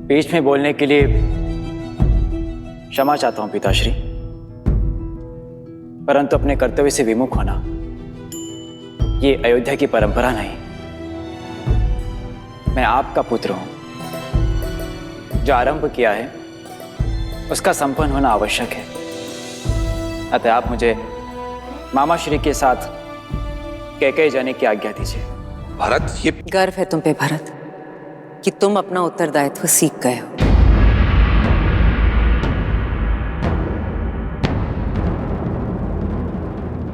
R: बीच में बोलने के लिए क्षमा चाहता हूं पिताश्री, परंतु अपने कर्तव्य से विमुख होना ये अयोध्या की परंपरा नहीं। मैं आपका पुत्र हूं, जो आरंभ किया है उसका संपन्न होना आवश्यक है। अतः आप मुझे मामा श्री के साथ कैकेयी जाने की आज्ञा दीजिए।
M: भरत, ये
J: गर्व है तुम पे भरत कि तुम अपना उत्तरदायित्व सीख गए हो।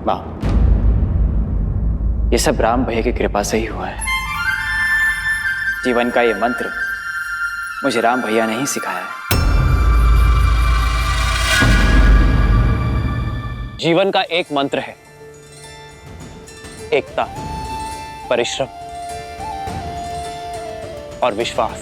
R: मां, ये सब राम भैया की कृपा से ही हुआ है। जीवन का ये मंत्र मुझे राम भैया ने ही सिखाया है।
D: जीवन का एक मंत्र है, एकता, परिश्रम और विश्वास।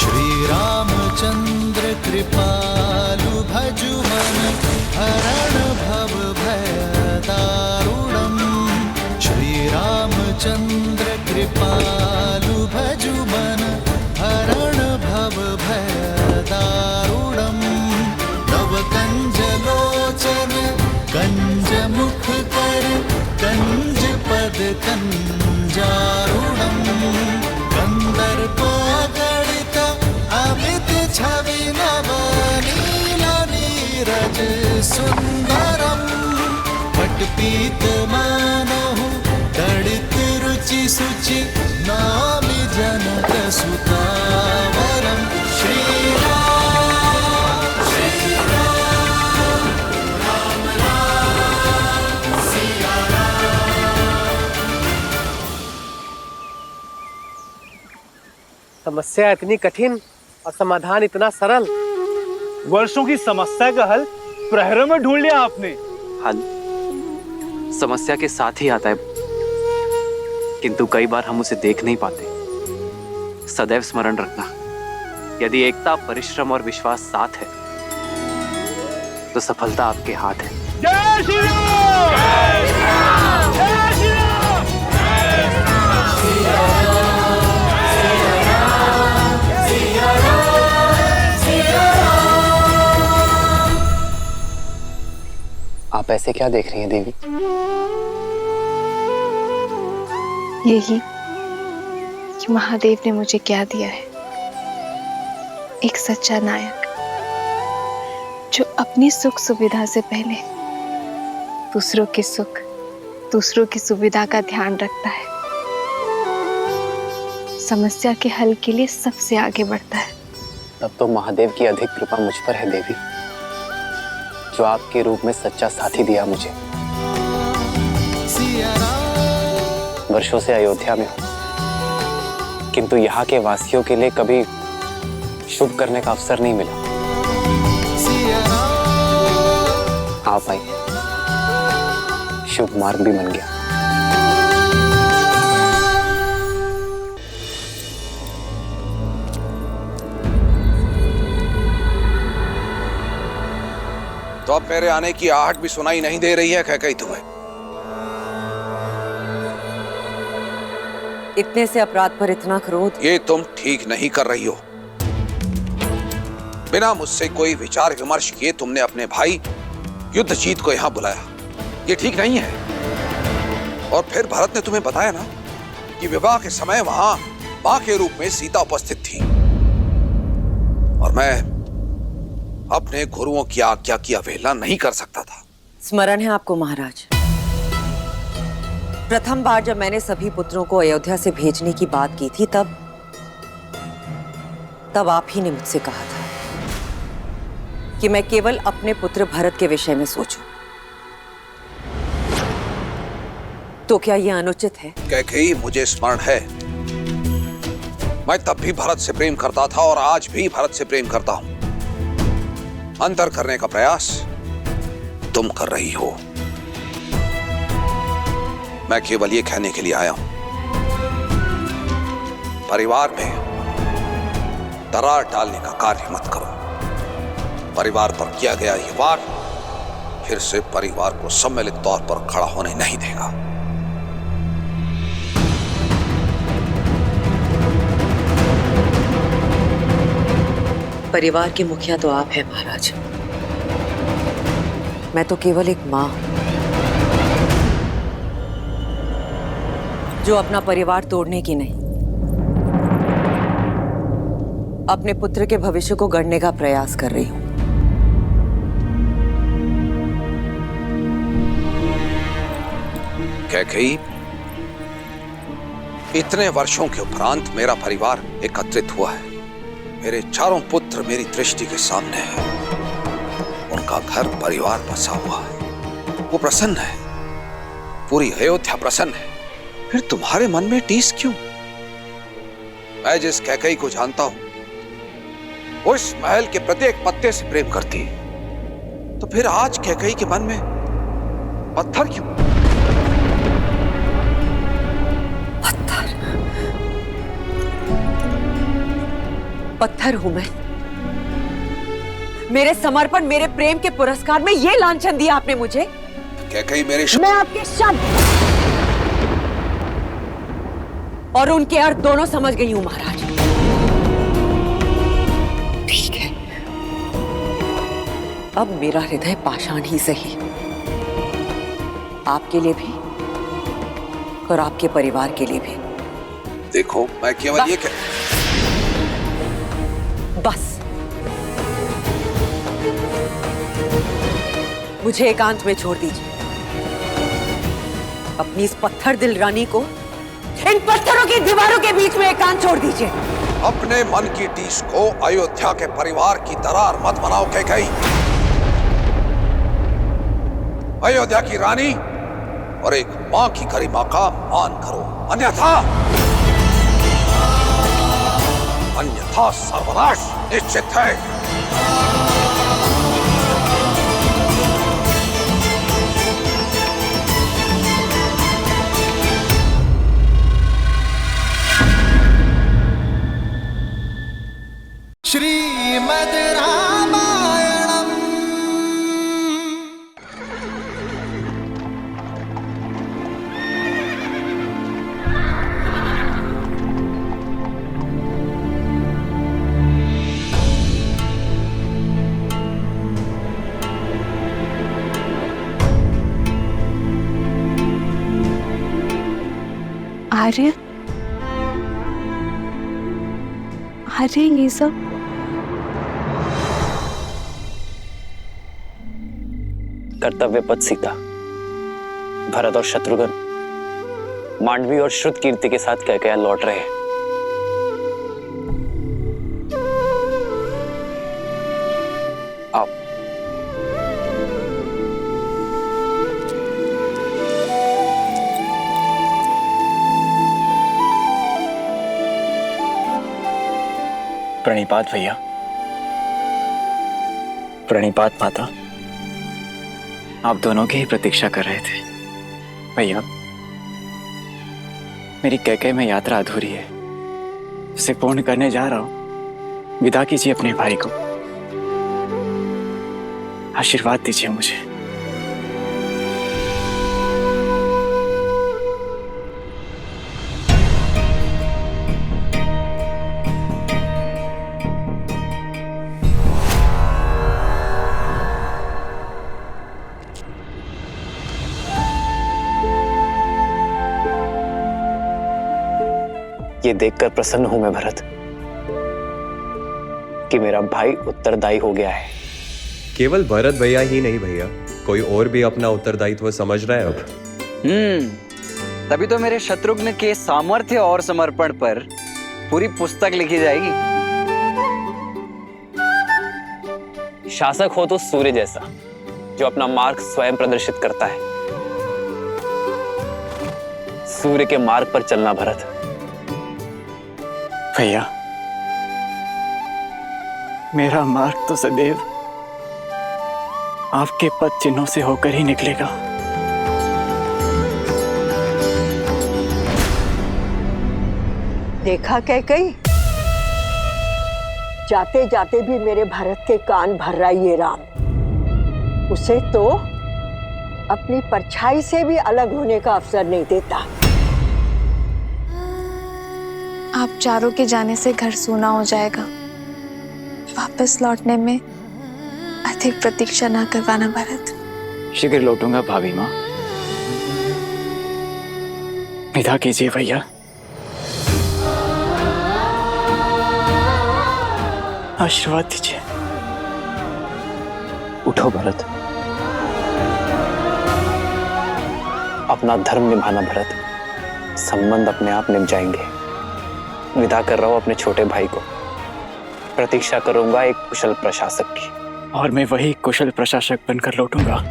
O: श्री रामचंद्र कृपालु भजुमन हरण भव भय दारुणम्। श्री रामचंद्र कृपालु भजुमन हरण भव भय दारुणम्। नव कंज लोचन कंज मुख कर कंज पद कंजारुणम्। कंदर्पगणित अमित छवि नव नील नीरज सुंदरम्। पटपीत मानहु दड़ित रुचि सुचि नामि जनक सुतावरम्। श्री राम राम राम सिया
S: समस्या इतनी कठिन और समाधान इतना सरल।
L: वर्षों की समस्या का हल प्रहरों में ढूंढ लिया आपने।
B: हल समस्या के साथ ही आता है, किंतु कई बार हम उसे देख नहीं पाते। सदैव स्मरण रखना, यदि एकता, परिश्रम और विश्वास साथ है तो सफलता आपके हाथ है।
L: जय श्री राम! जय श्री राम! जय श्री राम!
D: आप ऐसे क्या देख रही हैं देवी?
G: यही कि महादेव ने मुझे क्या दिया है, एक सच्चा नायक जो अपनी सुख सुविधा से पहले दूसरों के सुख, दूसरों की सुविधा का ध्यान रखता है, समस्या के हल के लिए सबसे आगे बढ़ता है।
D: तब तो महादेव की अधिक कृपा मुझ पर है देवी, जो आपके रूप में सच्चा साथी दिया मुझे। वर्षों से अयोध्या में हूं, किंतु यहाँ के वासियों के लिए कभी शुभ करने का अवसर नहीं मिला। आप आई, शुभ मार्ग भी बन गया।
M: तो अब मेरे आने की आहट भी सुनाई नहीं दे रही है कैकेयी तुम्हें?
J: इतने से अपराध पर इतना क्रोध?
M: ये तुम ठीक नहीं कर रही हो। बिना मुझसे कोई विचार विमर्श किए तुमने अपने भाई युद्धजीत को यहां बुलाया, ये ठीक नहीं है। और फिर भरत ने तुम्हें बताया ना कि विवाह के समय वहां मां के रूप में सीता उपस्थित थी, और मैं अपने गुरुओं की आज्ञा की अवहेलना नहीं कर सकता था।
J: स्मरण है आपको महाराज, प्रथम बार जब मैंने सभी पुत्रों को अयोध्या से भेजने की बात की थी, तब आप ही ने मुझसे कहा था कि मैं केवल अपने पुत्र भरत के विषय में सोचूं। तो क्या यह अनुचित है?
M: कैकेयी, मुझे स्मरण है, मैं तब भी भरत से प्रेम करता था और आज भी भरत से प्रेम करता हूं। अंतर करने का प्रयास तुम कर रही हो। मैं केवल ये कहने के लिए आया हूं, परिवार में दरार डालने का कार्य मत करो। परिवार पर किया गया ये वार फिर से परिवार को सम्मिलित तौर पर खड़ा होने नहीं देगा।
J: परिवार के मुखिया तो आप हैं महाराज, मैं तो केवल एक मां हूं जो अपना परिवार तोड़ने की नहीं, अपने पुत्र के भविष्य को गढ़ने का प्रयास कर रही हूं।
M: कैकेयी, इतने वर्षों के उपरांत मेरा परिवार एकत्रित हुआ है। मेरे चारों पुत्र मेरी दृष्टि के सामने हैं। उनका घर परिवार बसा हुआ है, वो प्रसन्न है, पूरी अयोध्या प्रसन्न है। फिर तुम्हारे मन में टीस क्यों? मैं जिस कैकेयी को जानता हूं वो इस महल के प्रत्येक पत्ते से प्रेम करती है, तो फिर आज कैकेयी के मन में पत्थर क्यों?
J: पत्थर हूं मैं? मेरे समर्पण, मेरे प्रेम के पुरस्कार में ये लांछन दिया आपने मुझे?
M: कैकेयी मेरे
J: मैं आपके शब्द और उनके अर्थ दोनों समझ गई हूं महाराज। ठीक है, अब मेरा हृदय पाषाण ही सही, आपके लिए भी और आपके परिवार के लिए भी।
M: देखो, मैं केवल ये
J: बस मुझे एकांत में छोड़ दीजिए। अपनी इस पत्थर दिल रानी को इन पत्थरों की दीवारों के बीच में एकांत छोड़ दीजिए।
M: अपने मन की टीस को अयोध्या के परिवार की दरार मत बनाओ कैकेयी। अयोध्या की रानी और एक मां की गरिमा का मान करो, अन्यथा सर्वनाश निश्चित है।
O: श्रीमद् रामायणम्।
G: आर्य, आर्य ये सब
D: कर्तव्य पथ सीता, भरत और शत्रुघ्न मांडवी और श्रुत कीर्ति के साथ कैकेयी लौट रहे हैं। आओ।
R: प्रणिपात भैया, प्रणिपात माता। आप दोनों की ही प्रतीक्षा कर रहे थे भैया। मेरी कैकेयी में यात्रा अधूरी है, उसे पूर्ण करने जा रहा हूं। विदा कीजिए अपने भाई को, आशीर्वाद दीजिए मुझे।
D: ये देखकर प्रसन्न हूं मैं भरत कि मेरा भाई उत्तरदायी हो गया है।
P: केवल भरत भैया ही नहीं भैया, कोई और भी अपना उत्तरदायित्व समझ रहा है अब।
Q: तभी तो मेरे शत्रुघ्न के सामर्थ्य और समर्पण पर पूरी पुस्तक लिखी जाएगी।
D: शासक हो तो सूर्य जैसा, जो अपना मार्ग स्वयं प्रदर्शित करता है। सूर्य के मार्ग पर चलना भरत।
R: भैया, मेरा मार्ग तो सदैव आपके पद चिन्हों से होकर ही निकलेगा।
K: देखा कैकेयी, जाते जाते भी मेरे भरत के कान भर रहा है ये राम। उसे तो अपनी परछाई से भी अलग होने का अवसर नहीं देता।
G: आप चारों के जाने से घर सूना हो जाएगा। वापस लौटने में अधिक प्रतीक्षा ना करवाना भरत।
R: शीघ्र लौटूंगा भाभी माँ। विदा कीजिए भैया। आशीर्वाद दीजिए।
B: उठो भरत, अपना धर्म निभाना भरत। संबंध अपने आप निभ जाएंगे। विदा कर रहा हूं अपने छोटे भाई को। प्रतीक्षा करूंगा एक कुशल प्रशासक की।
R: और मैं वही कुशल प्रशासक बनकर लौटूंगा।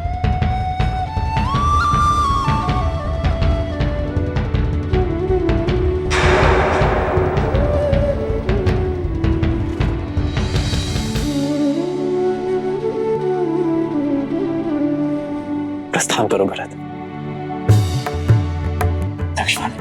B: प्रस्थान करो भरत।
R: लक्ष्मण,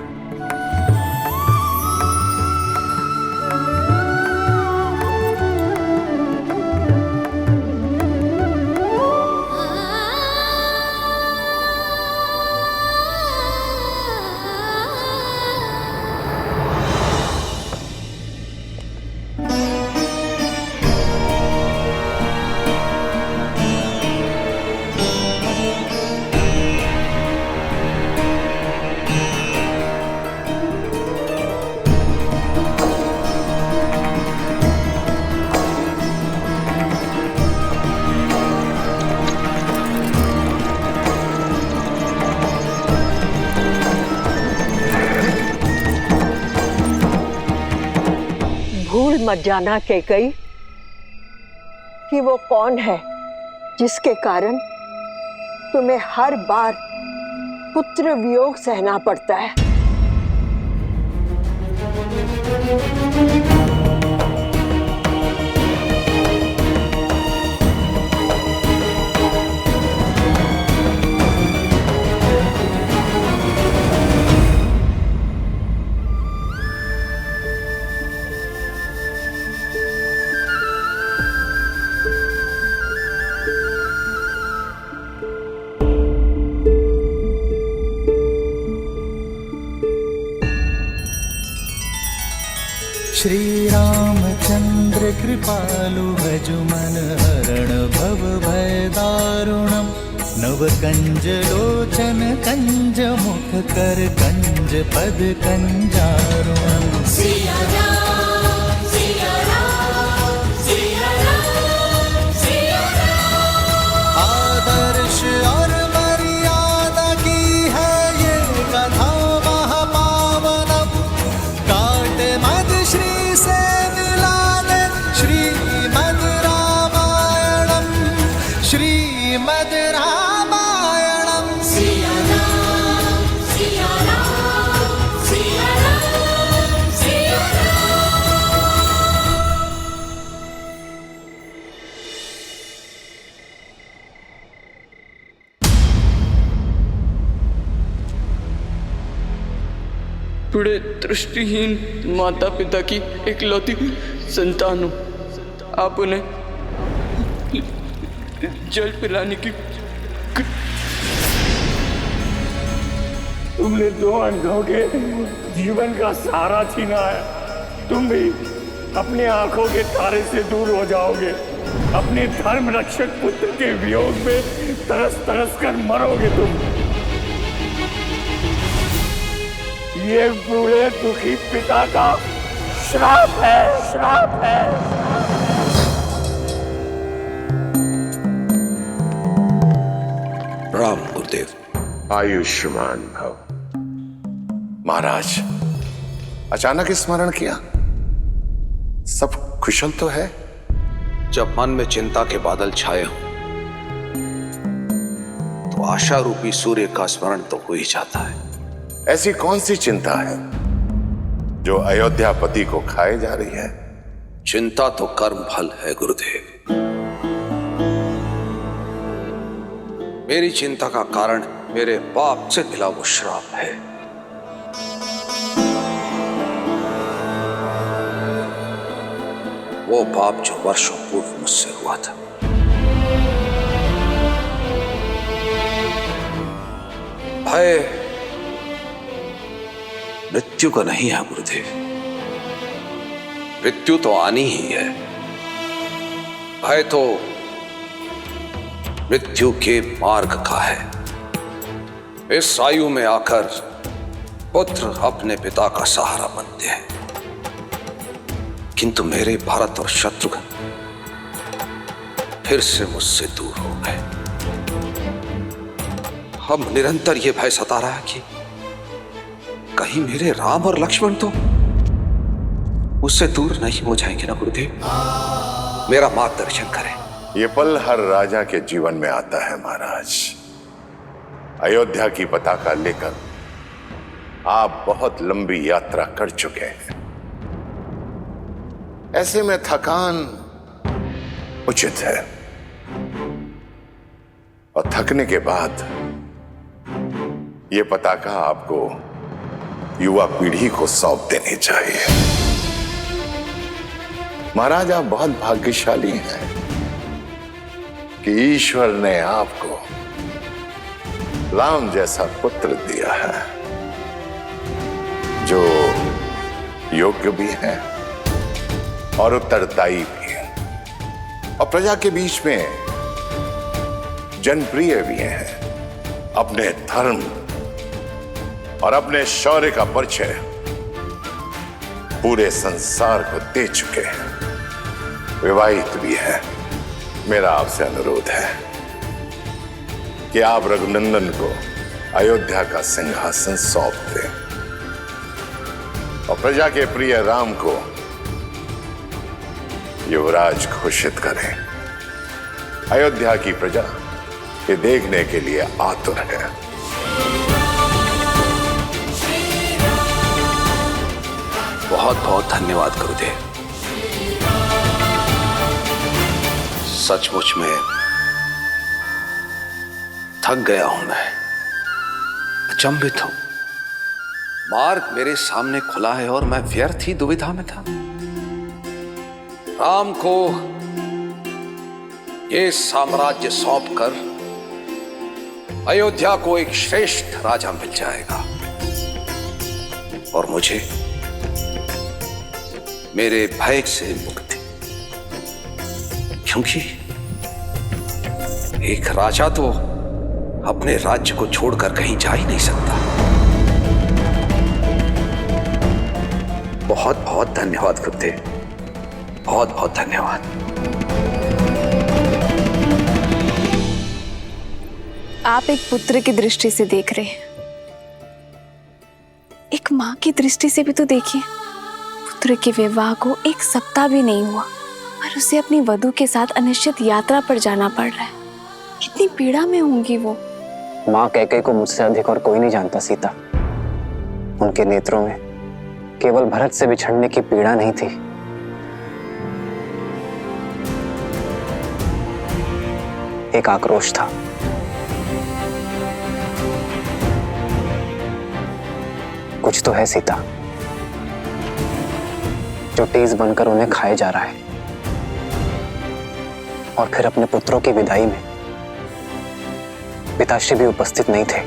K: भूल मत जाना कैकई कि वो कौन है जिसके कारण तुम्हें हर बार पुत्र वियोग सहना पड़ता है।
O: श्री रामचंद्र कृपालु भजु मन हरण भव भय दारुणम। नव कंज लोचन कंज मुख कर कंज पद कंजारुणम।
E: सिया राम सिया राम सिया राम सिया राम।
O: आदर्श और मर्यादा की है ये कथा महापावनम। काट मद श्री से मिला दे श्रीमद् रामायणम। श्रीमद् रामायणम।
E: सिया राम सिया राम सिया राम सिया राम।
C: बूढ़े दृष्टिहीन माता पिता की इकलौती संतान हूं। आप उन्हें जल पिलाने की
F: तुमने दो अंधों के जीवन का सहारा छीना है। तुम भी अपने आंखों के तारे से दूर हो जाओगे। अपने धर्म रक्षक पुत्र के वियोग में तरस तरस कर मरोगे तुम। ये बूढ़े दुखी पिता का श्राप है, श्राप है।
M: राम गुरुदेव।
H: आयुष्मान भव। महाराज, अचानक स्मरण किया? सब कुशल तो है?
M: जब मन में चिंता के बादल छाए हों तो आशा रूपी सूर्य का स्मरण तो हो ही जाता है।
H: ऐसी कौन सी चिंता है जो अयोध्यापति को खाए जा रही है?
M: चिंता तो कर्म फल है गुरुदेव। मेरी चिंता का कारण मेरे बाप से मिला वो श्राप है। वो पाप जो वर्षों पूर्व मुझसे हुआ था। भय मृत्यु का नहीं है गुरुदेव, मृत्यु तो आनी ही है। भय तो मृत्यु के मार्ग का है। इस आयु में आकर पुत्र अपने पिता का सहारा बनते हैं, किंतु मेरे भरत और शत्रुघ्न फिर से मुझसे दूर हो गए। अब निरंतर यह भय सता रहा है कि कहीं मेरे राम और लक्ष्मण तो मुझसे दूर नहीं हो जाएंगे ना गुरुदेव। मेरा मार्गदर्शन करें।
H: ये पल हर राजा के जीवन में आता है महाराज। अयोध्या की पताका लेकर आप बहुत लंबी यात्रा कर चुके हैं। ऐसे में थकान उचित है, और थकने के बाद ये पताका आपको युवा पीढ़ी को सौंप देनी चाहिए। महाराज, आप बहुत भाग्यशाली हैं कि ईश्वर ने आपको राम जैसा पुत्र दिया है, जो योग्य भी है और उत्तरदायी भी है, और प्रजा के बीच में जनप्रिय भी हैं। अपने धर्म और अपने शौर्य का परिचय पूरे संसार को दे चुके हैं। विवाहित भी है। मेरा आपसे अनुरोध है कि आप रघुनंदन को अयोध्या का सिंहासन सौंप दें और प्रजा के प्रिय राम को युवराज घोषित करें। अयोध्या की प्रजा ये देखने के लिए आतुर है।
M: बहुत बहुत धन्यवाद गुरुदेव। सचमुच में थक गया हूं मैं, अचंभित हूं। मार्ग मेरे सामने खुला है और मैं व्यर्थ ही दुविधा में था। राम को ये साम्राज्य सौंपकर अयोध्या को एक श्रेष्ठ राजा मिल जाएगा और मुझे मेरे भय से मुक्ति, क्योंकि एक राजा तो अपने राज्य को छोड़कर कहीं जा ही नहीं सकता। बहुत बहुत धन्यवाद गुरुदेव, बहुत बहुत धन्यवाद।
G: आप एक पुत्र की दृष्टि से देख रहे हैं, एक माँ की दृष्टि से भी तो देखिए। पुत्र के विवाह को 1 सप्ताह भी नहीं हुआ और उसे अपनी वधू के साथ अनिश्चित यात्रा पर जाना पड़ रहा है। कितनी पीड़ा में होंगी वो।
D: माँ कैकेयी को मुझसे अधिक और कोई नहीं जानता सीता। उनके नेत्रों में केवल भरत से बिछड़ने की पीड़ा नहीं थी, एक आक्रोश था। कुछ तो है सीता जो तेज बनकर उन्हें खाए जा रहा है, और फिर अपने पुत्रों की विदाई में पिताश्री भी उपस्थित नहीं थे।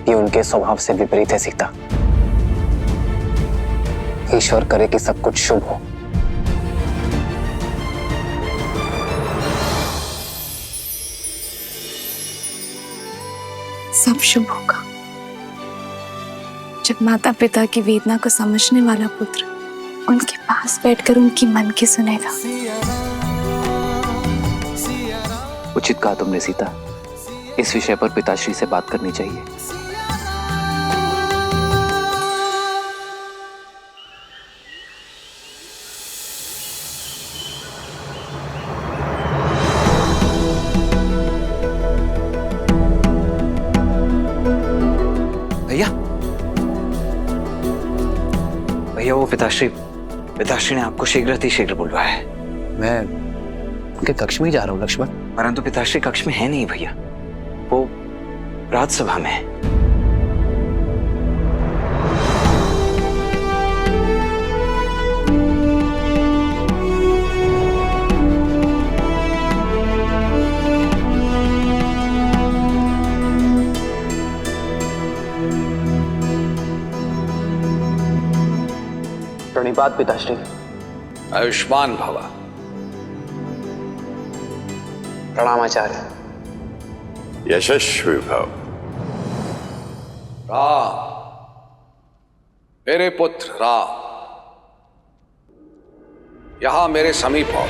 D: ये उनके स्वभाव से विपरीत है सीता। ईश्वर करे कि सब कुछ शुभ हो।
G: सब शुभ होगा जब माता पिता की वेदना को समझने वाला पुत्र उनके पास बैठकर उनकी मन की सुनेगा।
B: उचित कहा तुमने सीता। इस विषय पर पिताश्री से बात करनी चाहिए।
Q: भैया भैया, वो पिताश्री ने आपको शीघ्र बुलवाया है।
D: मैं उनके कक्ष में ही जा रहा हूँ लक्ष्मण।
Q: परंतु पिताश्री कक्ष में है नहीं भैया, वो राजसभा में है।
B: प्रणिपात पिताश्री।
M: आयुष्मान भवा।
B: प्रणाम आचार्य।
H: यशस्वी भव।
M: राम, मेरे पुत्र राम, यहां मेरे समीप आओ।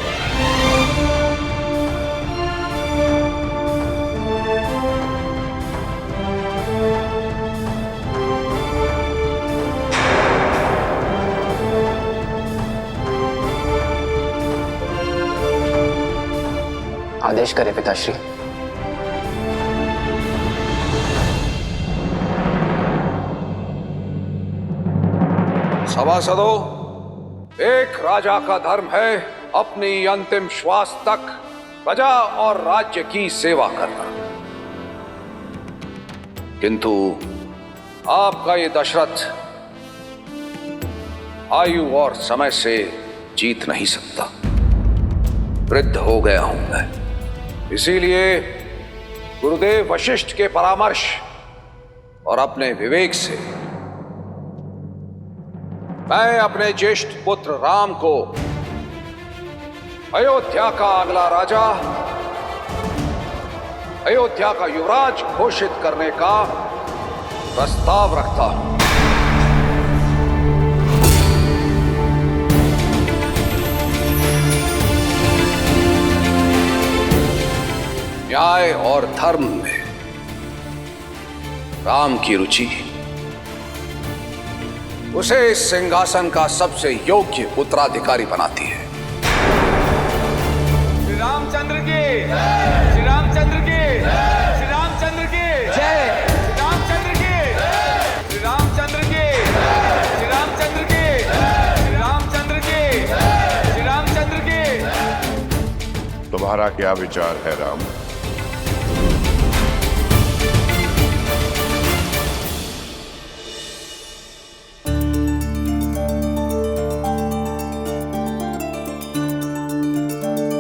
B: आदेश करें पिताश्री।
M: सभासदों, एक राजा का धर्म है अपनी अंतिम श्वास तक प्रजा और राज्य की सेवा करना। किंतु आपका ये दशरथ आयु और समय से जीत नहीं सकता। वृद्ध हो गया हूं मैं, इसीलिए गुरुदेव वशिष्ठ के परामर्श और अपने विवेक से मैं अपने ज्येष्ठ पुत्र राम को अयोध्या का अगला राजा, अयोध्या का युवराज घोषित करने का प्रस्ताव रखता हूं। न्याय और धर्म में राम की रुचि उसे इस सिंहासन का सबसे योग्य उत्तराधिकारी बनाती है।
A: श्री रामचंद्र की, श्री रामचंद्र की, श्री रामचंद्र की जय, श्री रामचंद्र की, श्री रामचंद्र की, श्री रामचंद्र की, श्री रामचंद्र की, श्री रामचंद्र की।
H: तुम्हारा क्या विचार है राम?